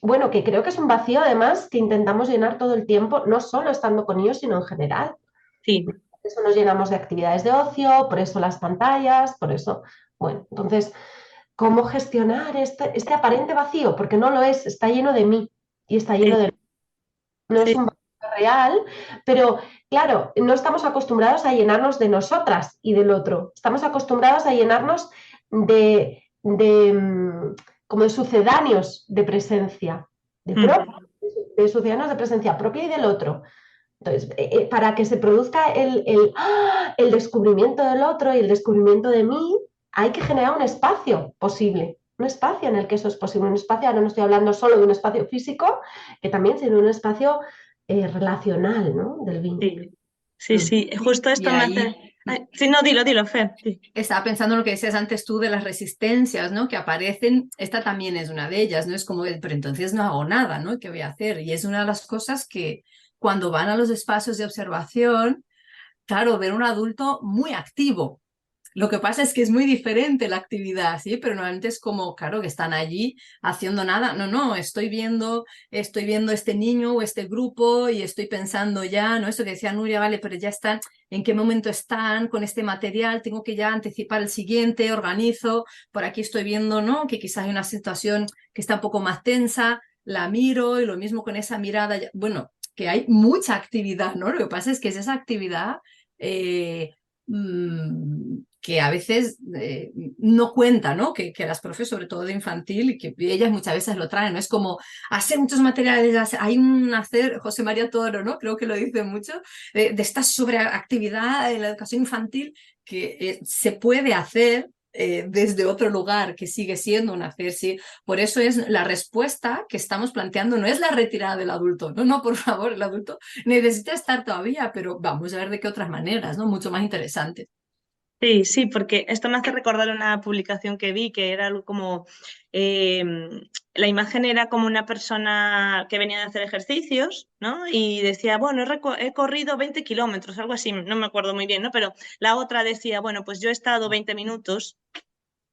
bueno, que creo que es un vacío además que intentamos llenar todo el tiempo, no solo estando con ellos, sino en general. Sí. Por eso nos llenamos de actividades de ocio, por eso las pantallas, por eso, bueno, entonces, ¿cómo gestionar este aparente vacío? Porque no lo es, está lleno de mí y está lleno de... No es un vacío real, pero claro, no estamos acostumbrados a llenarnos de nosotras y del otro, estamos acostumbrados a llenarnos como de sucedáneos de presencia, de sucedáneos de presencia propia y del otro. Entonces, para que se produzca el descubrimiento del otro y el descubrimiento de mí, hay que generar un espacio posible, un espacio en el que eso es posible, un espacio, ahora no estoy hablando solo de un espacio físico, que también sino un espacio relacional, ¿no? Del vínculo. Sí, justo esto me hace... Sí, no, dilo, Fer. Sí. Estaba pensando en lo que decías antes tú de las resistencias, ¿no? Que aparecen, esta también es una de ellas, ¿no? Es como, pero entonces no hago nada, ¿no? ¿Qué voy a hacer? Y es una de las cosas que cuando van a los espacios de observación, claro, ver un adulto muy activo, Lo que pasa es que es muy diferente la actividad, ¿sí? Pero normalmente es como, claro, que están allí haciendo nada. No, no, estoy viendo este niño o este grupo y estoy pensando ya, ¿no? Eso que decía Nuria, vale, pero ya están, ¿en qué momento están con este material? Tengo que ya anticipar el siguiente, organizo. Por aquí estoy viendo, ¿no? Que quizás hay una situación que está un poco más tensa, la miro y lo mismo con esa mirada. Bueno, que hay mucha actividad, ¿no? Lo que pasa es que es esa actividad que a veces no cuenta, ¿no? Que las profes, sobre todo de infantil, y que ellas muchas veces lo traen, ¿no? Es como hacer muchos materiales, hay un hacer, José María Toro, ¿no? Creo que lo dice mucho, de esta sobreactividad en la educación infantil que se puede hacer desde otro lugar, que sigue siendo un hacer, sí. Por eso es la respuesta que estamos planteando, no es la retirada del adulto, no, no, por favor, el adulto necesita estar todavía, pero vamos a ver de qué otras maneras, ¿no? Mucho más interesantes. Sí, sí, porque esto me hace recordar una publicación que vi que era algo como eh, la imagen era como una persona que venía de hacer ejercicios, ¿no? Y decía, bueno, he corrido 20 kilómetros, algo así, no me acuerdo muy bien, ¿no? Pero la otra decía, bueno, pues yo he estado 20 minutos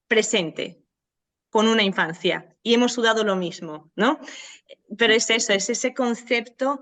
presente con una infancia y hemos sudado lo mismo, ¿no? Pero es eso, es ese concepto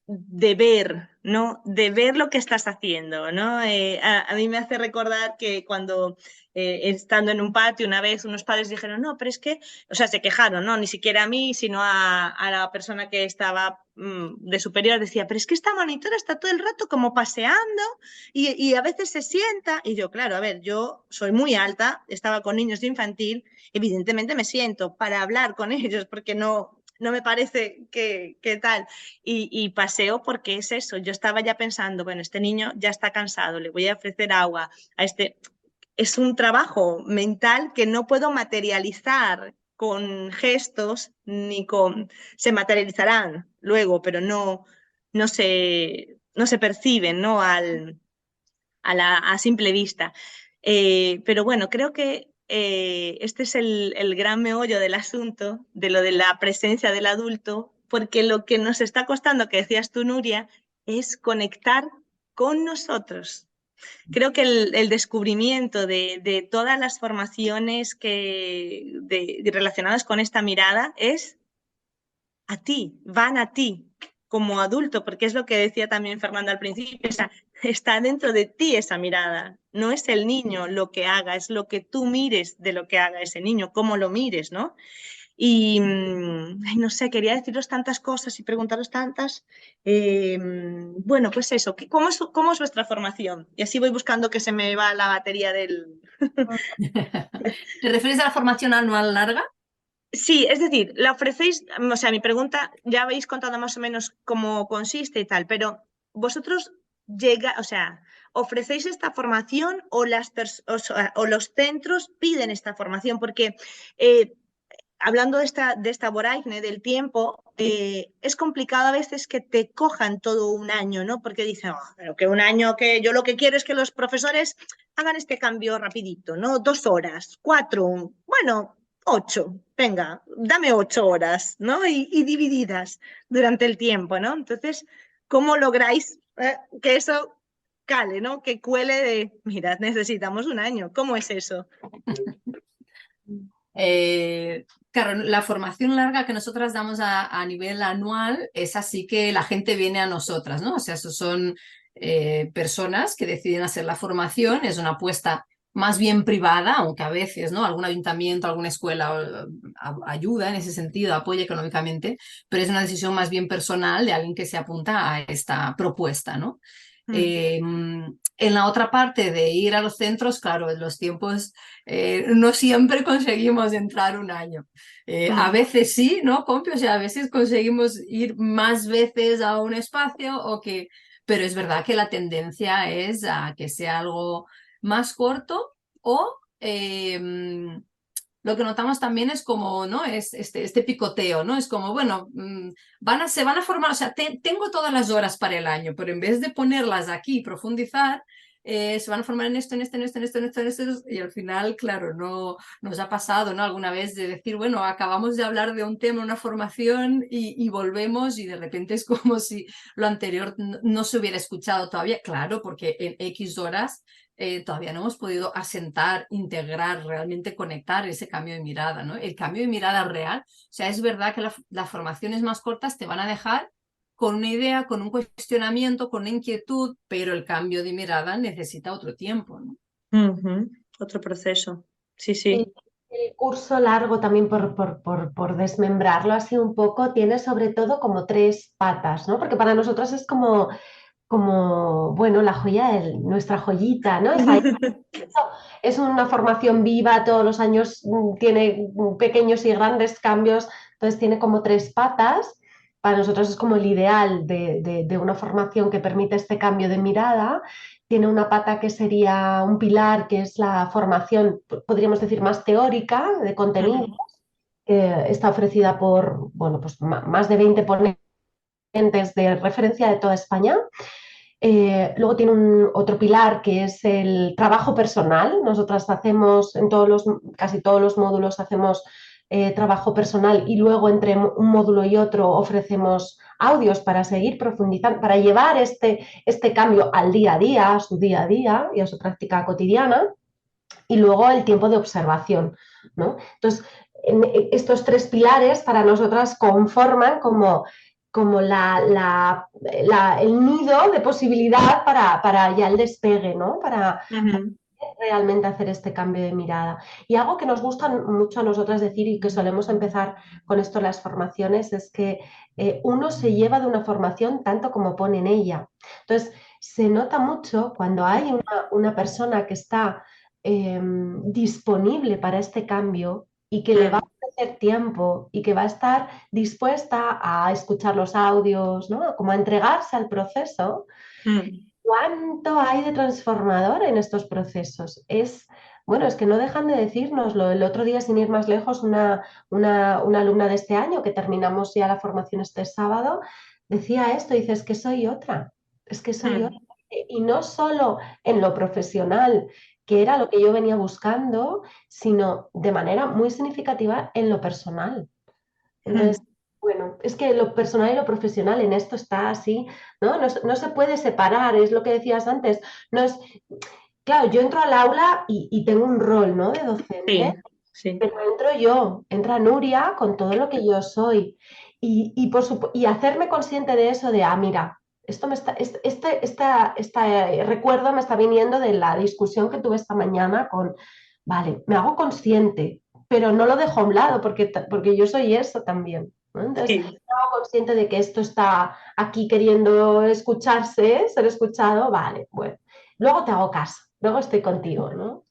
de ver, ¿no? De ver lo que estás haciendo, ¿no? A mí me hace recordar que cuando estando en un patio una vez unos padres dijeron, no, pero es que, o sea, se quejaron, ¿no? Ni siquiera a mí, sino a la persona que estaba de superior, decía, pero es que esta monitora está todo el rato como paseando y a veces se sienta. Y yo, claro, a ver, yo soy muy alta, estaba con niños de infantil, evidentemente me siento para hablar con ellos porque no me parece que tal. Y paseo porque es eso. Yo estaba ya pensando, bueno, este niño ya está cansado, le voy a ofrecer agua a este. Es un trabajo mental que no puedo materializar con gestos ni con. Se materializarán luego, pero no se perciben, ¿no? A simple vista. Pero bueno, creo que este es el gran meollo del asunto, de lo de la presencia del adulto, porque lo que nos está costando, que decías tú, Nuria, es conectar con nosotros. Creo que el descubrimiento de todas las formaciones relacionadas con esta mirada es a ti, van a ti como adulto, porque es lo que decía también Fernanda al principio, o sea, está dentro de ti esa mirada, no es el niño lo que haga, es lo que tú mires de lo que haga ese niño, cómo lo mires, ¿no? Y ay, no sé, quería deciros tantas cosas y preguntaros tantas. Bueno, pues eso, ¿cómo es vuestra formación? Y así voy buscando que se me va la batería del. ¿Te refieres a la formación anual larga? Sí, es decir, la ofrecéis, o sea, mi pregunta, ya habéis contado más o menos cómo consiste y tal, pero vosotros o sea, ¿ofrecéis esta formación o los centros piden esta formación? Porque hablando de esta vorágine del tiempo, es complicado a veces que te cojan todo un año, ¿no? Porque dicen, pero que un año, que yo lo que quiero es que los profesores hagan este cambio rapidito, ¿no? 2 horas, 4, bueno, 8, venga, dame 8 horas, ¿no? Y divididas durante el tiempo, ¿no? Entonces, ¿cómo lográis que eso cale, ¿no? Que cuele mirad, necesitamos un año. ¿Cómo es eso? Claro, la formación larga que nosotras damos a nivel anual es así que la gente viene a nosotras, ¿no? O sea, esos son personas que deciden hacer la formación, es una apuesta más bien privada, aunque a veces, ¿no? Algún ayuntamiento, alguna escuela ayuda en ese sentido, apoya económicamente, pero es una decisión más bien personal de alguien que se apunta a esta propuesta, ¿no? En la otra parte de ir a los centros, claro, en los tiempos no siempre conseguimos entrar un año. A veces sí, ¿no, compi? O sea, a veces conseguimos ir más veces a un espacio pero es verdad que la tendencia es a que sea algo más corto o lo que notamos también es como, ¿no? Es este picoteo, ¿no? Es como, bueno, se van a formar, o sea, tengo todas las horas para el año, pero en vez de ponerlas aquí y profundizar, se van a formar en esto, en esto, en esto, en esto, en esto, en esto, y al final, claro, no nos ha pasado, ¿no? Alguna vez de decir, bueno, acabamos de hablar de un tema, una formación, y volvemos y de repente es como si lo anterior no se hubiera escuchado todavía, claro, porque en X horas todavía no hemos podido asentar, integrar, realmente conectar ese cambio de mirada, ¿no? El cambio de mirada real. O sea, es verdad que las formaciones más cortas te van a dejar con una idea, con un cuestionamiento, con una inquietud, pero el cambio de mirada necesita otro tiempo, ¿no? Otro proceso. Sí, Y sí. el curso largo también, por desmembrarlo así un poco, tiene sobre todo como tres patas, ¿no? Porque para nosotros es como bueno, la joya, nuestra joyita, ¿no? Es una formación viva, todos los años tiene pequeños y grandes cambios, entonces tiene como tres patas. Para nosotros es como el ideal de una formación que permite este cambio de mirada. Tiene una pata que sería un pilar, que es la formación, podríamos decir, más teórica, de contenido, que está ofrecida por, bueno, pues más de 20 ponentes de referencia de toda España. Luego tiene otro pilar que es el trabajo personal. Nosotras hacemos casi todos los módulos hacemos trabajo personal y luego entre un módulo y otro ofrecemos audios para seguir profundizando, para llevar este cambio al día a día, a su día a día y a su práctica cotidiana. Y luego el tiempo de observación, ¿no? Entonces, estos tres pilares para nosotras conforman como el nido de posibilidad para ya el despegue, ¿no? Para realmente hacer este cambio de mirada. Y algo que nos gusta mucho a nosotras decir y que solemos empezar con esto en las formaciones es que uno se lleva de una formación tanto como pone en ella. Entonces, se nota mucho cuando hay una persona que está disponible para este cambio y que le va a ofrecer tiempo y que va a estar dispuesta a escuchar los audios, ¿no? Como a entregarse al proceso. ¿Cuánto hay de transformador en estos procesos? Bueno, es que no dejan de decírnoslo. El otro día, sin ir más lejos, una alumna de este año que terminamos ya la formación este sábado, decía esto, dice, es que soy otra, es que soy otra. Y no solo en lo profesional, que era lo que yo venía buscando, sino de manera muy significativa en lo personal. Entonces, bueno, es que lo personal y lo profesional en esto está así, ¿no? No se puede separar, es lo que decías antes. No es, claro, yo entro al aula y tengo un rol, ¿no? De docente, Sí. pero entro yo, entra Nuria con todo lo que yo soy. Y hacerme consciente de eso, mira, esto me está, este recuerdo me está viniendo de la discusión que tuve esta mañana vale, me hago consciente, pero no lo dejo a un lado porque yo soy eso también, ¿no? Entonces, me hago consciente de que esto está aquí queriendo escucharse, ser escuchado, vale, bueno, luego te hago caso, luego estoy contigo, ¿no?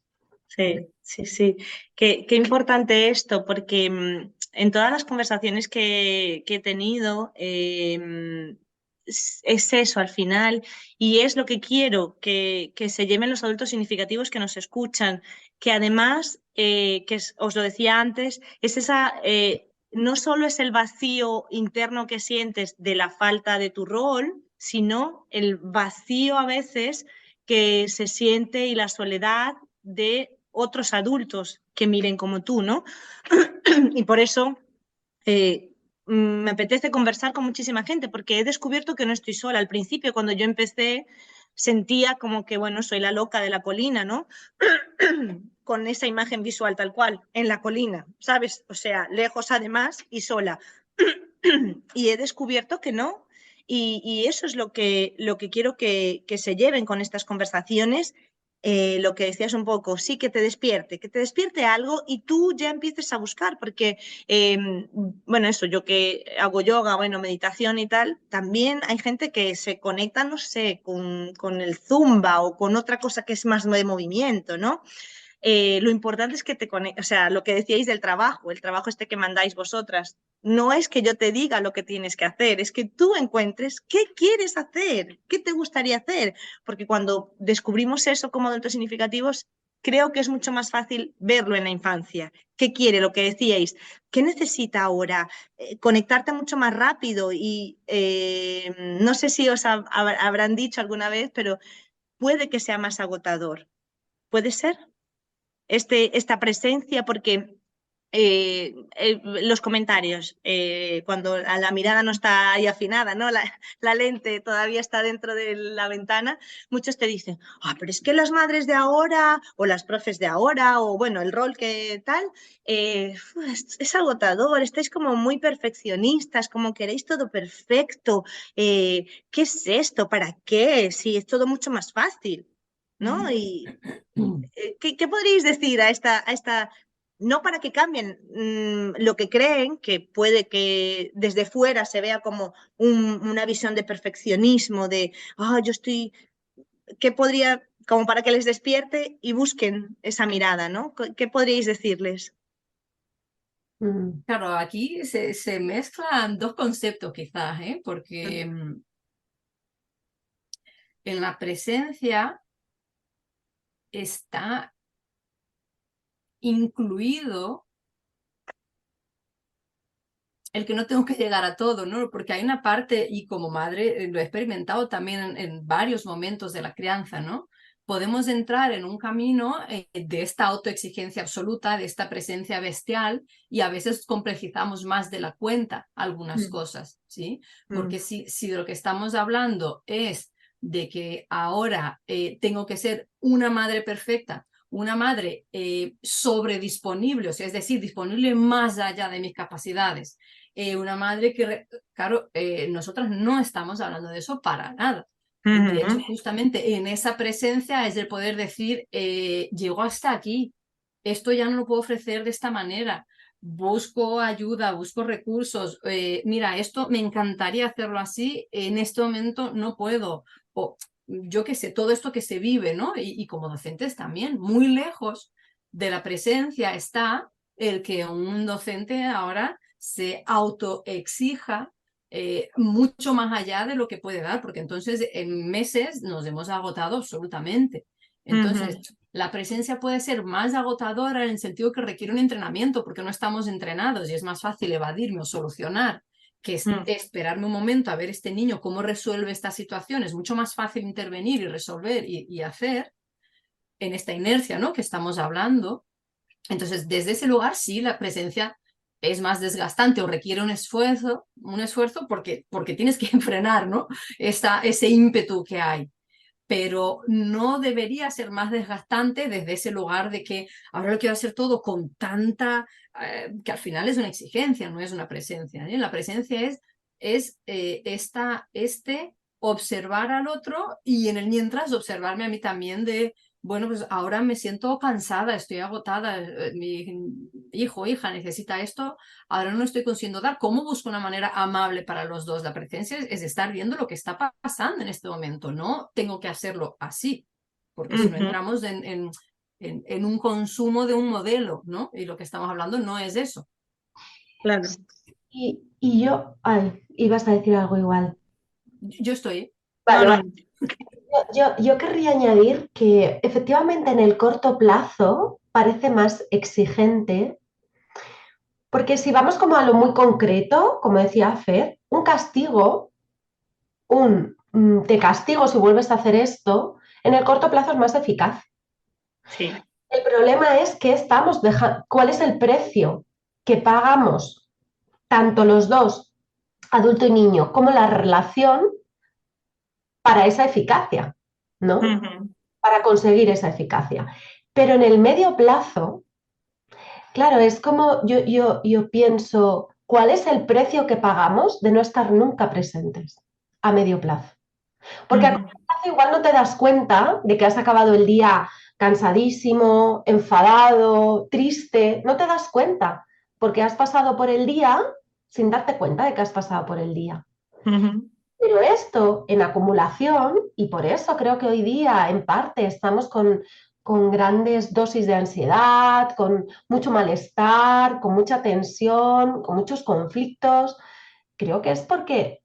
Sí, sí, sí. Qué importante esto, porque en todas las conversaciones que he tenido es eso al final y es lo que quiero, que se lleven los adultos significativos que nos escuchan, que además, os lo decía antes, es esa, no solo es el vacío interno que sientes de la falta de tu rol, sino el vacío a veces que se siente y la soledad de otros adultos que miren como tú, ¿no? Y por eso me apetece conversar con muchísima gente, porque he descubierto que no estoy sola. Al principio, cuando yo empecé, sentía como que, bueno, soy la loca de la colina, ¿no? Con esa imagen visual tal cual, en la colina, ¿sabes? O sea, lejos además y sola. Y he descubierto que no. Y eso es lo que quiero que se lleven con estas conversaciones. Lo que decías un poco, sí, que te despierte algo y tú ya empieces a buscar, porque, bueno, eso, yo que hago yoga, bueno, meditación y tal, también hay gente que se conecta, no sé, con el zumba o con otra cosa que es más de movimiento, ¿no? Lo importante es que te conectes, o sea, lo que decíais del trabajo, el trabajo este que mandáis vosotras, no es que yo te diga lo que tienes que hacer, es que tú encuentres qué quieres hacer, qué te gustaría hacer, porque cuando descubrimos eso como adultos significativos, creo que es mucho más fácil verlo en la infancia. ¿Qué quiere? Lo que decíais, ¿qué necesita ahora? Conectarte mucho más rápido y no sé si os habrán dicho alguna vez, pero puede que sea más agotador. ¿Puede ser? Esta presencia, porque los comentarios, cuando la mirada no está ahí afinada, ¿no? La lente todavía está dentro de la ventana, muchos te dicen, pero es que las madres de ahora, o las profes de ahora, o bueno, el rol que tal, es agotador, estáis como muy perfeccionistas, como queréis todo perfecto, ¿qué es esto? ¿Para qué? Si es todo mucho más fácil, ¿no? Y ¿qué podríais decir a esta, no para que cambien lo que creen, que puede que desde fuera se vea como una visión de perfeccionismo, de, yo estoy, ¿qué podría, como para que les despierte y busquen esa mirada, ¿no? ¿Qué podríais decirles? Claro, aquí se mezclan dos conceptos quizás, ¿eh? Porque en la presencia está incluido el que no tengo que llegar a todo, ¿no? Porque hay una parte, y como madre lo he experimentado también en varios momentos de la crianza, ¿no? Podemos entrar en un camino de esta autoexigencia absoluta, de esta presencia bestial, y a veces complejizamos más de la cuenta algunas cosas, ¿sí? Porque si de lo que estamos hablando es de que ahora tengo que ser una madre perfecta, una madre sobredisponible, o sea, es decir, disponible más allá de mis capacidades, una madre que, claro, nosotras no estamos hablando de eso para nada. De hecho, justamente en esa presencia es el poder decir, llego hasta aquí, esto ya no lo puedo ofrecer de esta manera, busco ayuda, busco recursos, mira, esto me encantaría hacerlo así, en este momento no puedo, o yo qué sé, todo esto que se vive, ¿no? Y como docentes también, muy lejos de la presencia está el que un docente ahora se autoexija mucho más allá de lo que puede dar, porque entonces en meses nos hemos agotado absolutamente. Entonces, la presencia puede ser más agotadora en el sentido que requiere un entrenamiento, porque no estamos entrenados y es más fácil evadirme o solucionar que esperarme un momento a ver este niño cómo resuelve esta situación. Es mucho más fácil intervenir y resolver y hacer en esta inercia, ¿no?, que estamos hablando. Entonces, desde ese lugar sí la presencia es más desgastante o requiere un esfuerzo porque tienes que frenar, ¿no?, ese ímpetu que hay. Pero no debería ser más desgastante desde ese lugar de que ahora lo quiero hacer todo con tanta, que al final es una exigencia, no es una presencia, ¿eh? La presencia es observar al otro y en el mientras observarme a mí también de, bueno, pues ahora me siento cansada, estoy agotada, mi hijo o hija necesita esto, ahora no estoy consiguiendo dar. ¿Cómo busco una manera amable para los dos? La presencia es estar viendo lo que está pasando en este momento, no tengo que hacerlo así, porque si no entramos en un consumo de un modelo, ¿no? Y lo que estamos hablando no es eso. Claro. Y yo, ibas a decir algo igual. Yo estoy. Vale, No, vale. no. Yo querría añadir que efectivamente en el corto plazo parece más exigente, porque si vamos como a lo muy concreto, como decía Fer, un castigo, te castigo si vuelves a hacer esto, en el corto plazo es más eficaz. Sí. El problema es que estamos dejando, ¿cuál es el precio que pagamos tanto los dos, adulto y niño, como la relación para esa eficacia, ¿no? Para conseguir esa eficacia. Pero en el medio plazo, claro, es como yo pienso, ¿cuál es el precio que pagamos de no estar nunca presentes a medio plazo? Porque a corto plazo igual no te das cuenta de que has acabado el día cansadísimo, enfadado, triste, no te das cuenta, porque has pasado por el día sin darte cuenta de que has pasado por el día. Pero esto en acumulación, y por eso creo que hoy día en parte estamos con grandes dosis de ansiedad, con mucho malestar, con mucha tensión, con muchos conflictos, creo que es porque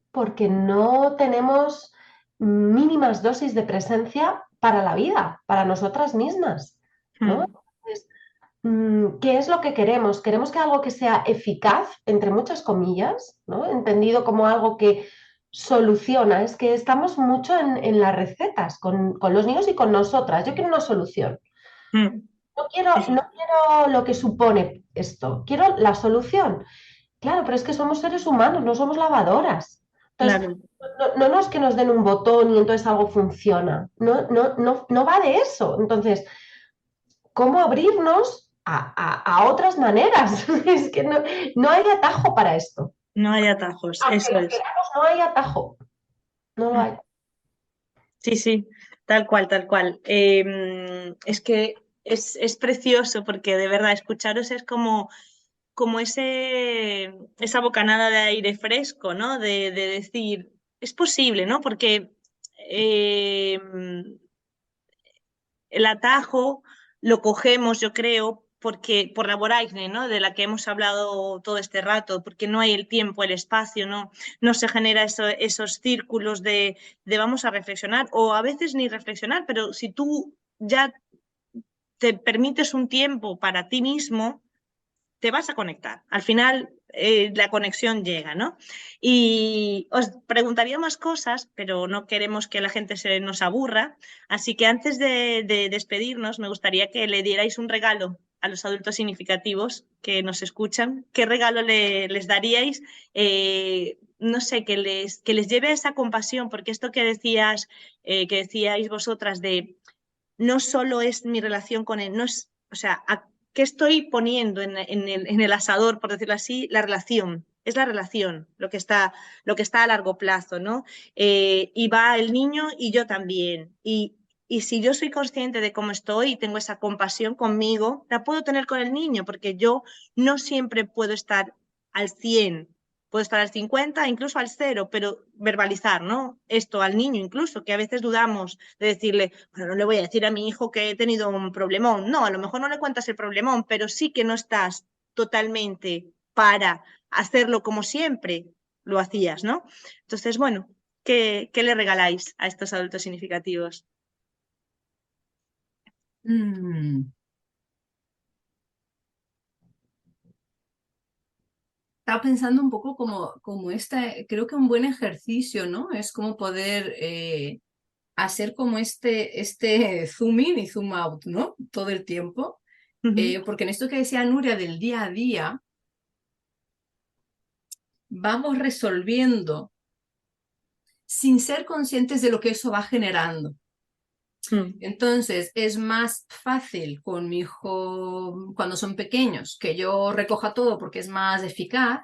no tenemos mínimas dosis de presencia para la vida, para nosotras mismas, ¿no? Entonces, ¿qué es lo que queremos? Queremos que algo que sea eficaz, entre muchas comillas, ¿no?, entendido como algo que soluciona. Es que estamos mucho en las recetas con los niños y con nosotras. Yo quiero una solución. no quiero lo que supone esto, quiero la solución. Claro, pero es que somos seres humanos, no somos lavadoras. Entonces, Claro, no es que nos den un botón y entonces algo funciona. No va de eso. Entonces, ¿cómo abrirnos a otras maneras? Es que no hay atajo para esto. no hay atajos, Aunque eso lo es. queramos, no hay atajo. No lo hay. Sí, sí, tal cual, tal cual. Es que es precioso porque de verdad escucharos es como esa bocanada de aire fresco, ¿no? De decir, es posible, ¿no? Porque eh, el atajo lo cogemos, yo creo, porque por la vorágine, ¿no? De la que hemos hablado todo este rato, porque no hay el tiempo, el espacio, no se genera esos círculos de vamos a reflexionar, o a veces ni reflexionar, pero si tú ya te permites un tiempo para ti mismo, te vas a conectar. Al final, la conexión llega, ¿no? Y os preguntaría más cosas, pero no queremos que la gente se nos aburra. Así que antes de despedirnos, me gustaría que le dierais un regalo a los adultos significativos que nos escuchan. ¿Qué regalo les daríais? No sé, que les lleve esa compasión, porque esto que decíais vosotras de no solo es mi relación con él, no es, o sea, ¿qué estoy poniendo en el asador, por decirlo así? La relación. Es la relación lo que está a largo plazo, ¿no? Y va el niño y yo también. Y si yo soy consciente de cómo estoy y tengo esa compasión conmigo, la puedo tener con el niño, porque yo no siempre puedo estar al 100. Puedo estar al 50, incluso al 0, pero verbalizar, ¿no? Esto al niño incluso, que a veces dudamos de decirle, bueno, no le voy a decir a mi hijo que he tenido un problemón. No, a lo mejor no le cuentas el problemón, pero sí que no estás totalmente para hacerlo como siempre lo hacías, ¿no? Entonces, bueno, ¿qué le regaláis a estos adultos significativos? Mm, Estaba pensando un poco como creo que un buen ejercicio, ¿no? Es como poder hacer como este zoom in y zoom out, ¿no? Todo el tiempo. Ujú, Porque en esto que decía Nuria del día a día, vamos resolviendo sin ser conscientes de lo que eso va generando. mm, Entonces, es más fácil con mi hijo cuando son pequeños que yo recoja todo porque es más eficaz,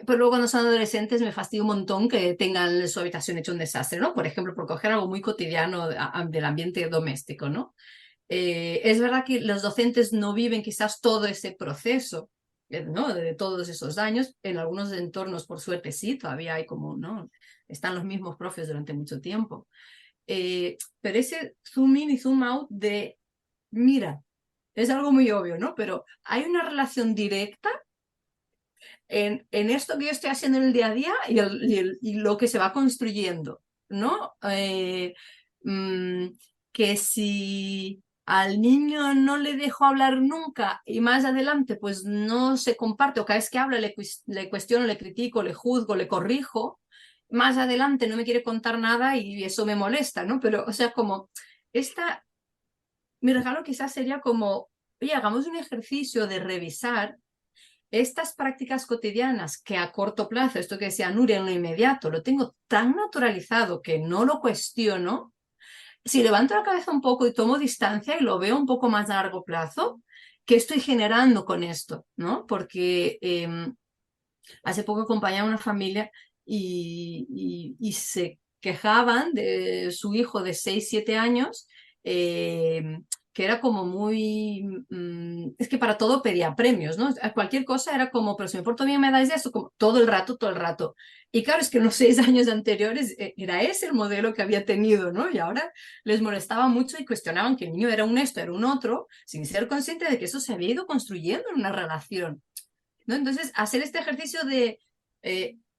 pero luego cuando son adolescentes me fastidia un montón que tengan su habitación hecho un desastre, ¿no? Por ejemplo, por coger algo muy cotidiano del ambiente doméstico, ¿no? Es verdad que los docentes no viven quizás todo ese proceso, ¿no? De todos esos daños. En algunos entornos, por suerte, sí, todavía hay como, ¿no? Están los mismos profes durante mucho tiempo. Pero ese zoom in y zoom out mira, es algo muy obvio, ¿no? Pero hay una relación directa en esto que yo estoy haciendo en el día a día y lo que se va construyendo, ¿no? Mm, que si al niño no le dejo hablar nunca y más adelante pues no se comparte o cada vez que habla le cuestiono, le critico, le juzgo, le corrijo, más adelante no me quiere contar nada y eso me molesta, ¿no? Pero, o sea, como mi regalo quizás sería como, oye, hagamos un ejercicio de revisar estas prácticas cotidianas que a corto plazo, esto que decía Nuria en lo inmediato, lo tengo tan naturalizado que no lo cuestiono, si levanto la cabeza un poco y tomo distancia y lo veo un poco más a largo plazo, ¿qué estoy generando con esto? ¿No? Porque hace poco acompañaba a una familia y se quejaban de su hijo de 6 7 años, que era como muy... es que para todo pedía premios, ¿no? A cualquier cosa era como, pero si me porto bien me dais esto, como todo el rato, todo el rato. Y claro, es que en los 6 años anteriores era ese el modelo que había tenido, ¿no? Y ahora les molestaba mucho y cuestionaban que el niño era un esto, era un otro, sin ser consciente de que eso se había ido construyendo en una relación. ¿No? Entonces, hacer este ejercicio de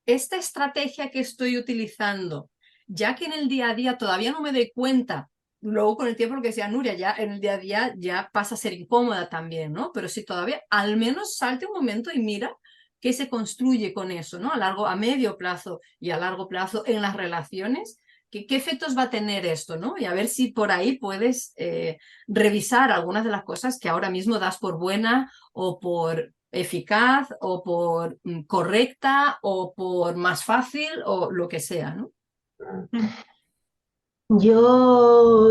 esta estrategia que estoy utilizando, ya que en el día a día todavía no me doy cuenta, luego con el tiempo, lo que decía Nuria, ya en el día a día ya pasa a ser incómoda también, ¿no? Pero si todavía al menos salte un momento y mira qué se construye con eso, ¿no? A medio plazo y a largo plazo en las relaciones, ¿qué efectos va a tener esto, ¿no? Y a ver si por ahí puedes revisar algunas de las cosas que ahora mismo das por buena o por eficaz o por correcta o por más fácil o lo que sea, ¿no? Yo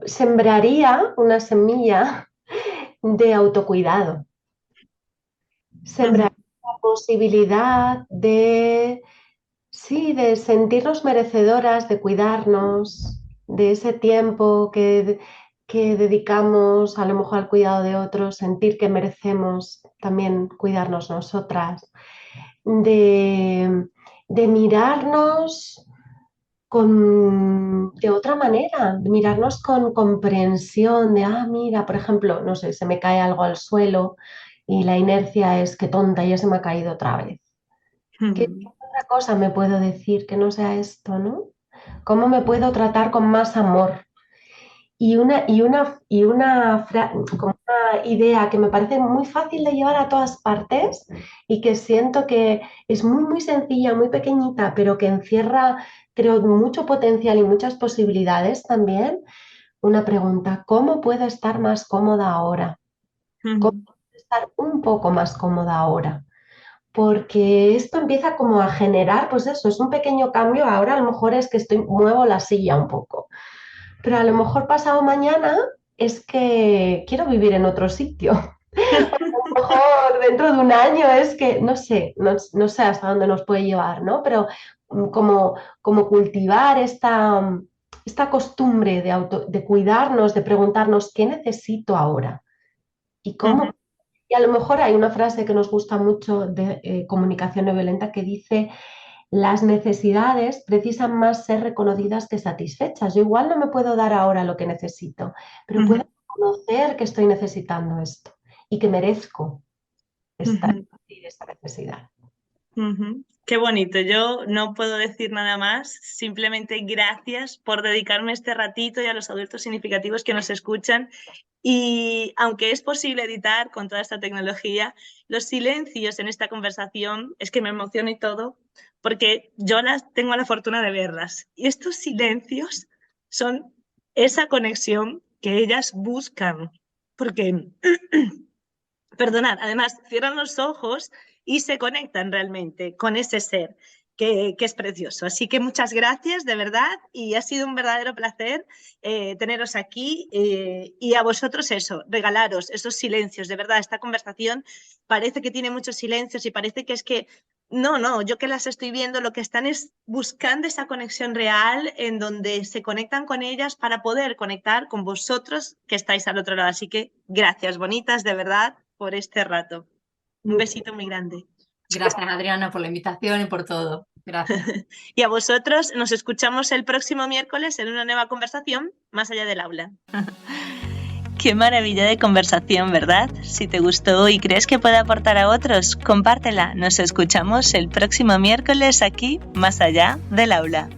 sembraría una semilla de autocuidado. Sembraría la posibilidad sí, de sentirnos merecedoras, de cuidarnos, de ese tiempo que dedicamos a lo mejor al cuidado de otros, sentir que merecemos también cuidarnos nosotras, de mirarnos de otra manera, de mirarnos con comprensión, mira, por ejemplo, no sé, se me cae algo al suelo y la inercia es que tonta, ya se me ha caído otra vez. ¿Qué otra cosa me puedo decir que no sea esto, ¿no? ¿Cómo me puedo tratar con más amor? Y una idea que me parece muy fácil de llevar a todas partes y que siento que es muy, muy sencilla, muy pequeñita, pero que encierra, creo, mucho potencial y muchas posibilidades también. Una pregunta, ¿cómo puedo estar más cómoda ahora? ¿Cómo puedo estar un poco más cómoda ahora? Porque esto empieza como a generar, pues eso, es un pequeño cambio. Ahora a lo mejor es que muevo la silla un poco, pero a lo mejor pasado mañana es que quiero vivir en otro sitio. A lo mejor dentro de un año es que, no sé hasta dónde nos puede llevar, ¿no? Pero como cultivar esta costumbre de cuidarnos, de preguntarnos qué necesito ahora y cómo. Y a lo mejor hay una frase que nos gusta mucho de comunicación no violenta que dice: las necesidades precisan más ser reconocidas que satisfechas. Yo igual no me puedo dar ahora lo que necesito, pero puedo reconocer que estoy necesitando esto y que merezco esta necesidad. Qué bonito, yo no puedo decir nada más, simplemente gracias por dedicarme este ratito y a los adultos significativos que nos escuchan. Y aunque es posible editar con toda esta tecnología, los silencios en esta conversación es que me emociona y todo, porque yo tengo la fortuna de verlas. Y estos silencios son esa conexión que ellas buscan, porque, perdonad, además cierran los ojos y se conectan realmente con ese ser que es precioso. Así que muchas gracias, de verdad, y ha sido un verdadero placer teneros aquí y a vosotros regalaros esos silencios. De verdad, esta conversación parece que tiene muchos silencios y parece que es que no, yo que las estoy viendo, lo que están es buscando esa conexión real en donde se conectan con ellas para poder conectar con vosotros que estáis al otro lado. Así que gracias, bonitas, de verdad, por este rato. Un besito muy grande. Gracias, Adriana, por la invitación y por todo. Gracias. Y a vosotros nos escuchamos el próximo miércoles en una nueva conversación más allá del aula. Qué maravilla de conversación, ¿verdad? Si te gustó y crees que puede aportar a otros, compártela. Nos escuchamos el próximo miércoles aquí, más allá del aula.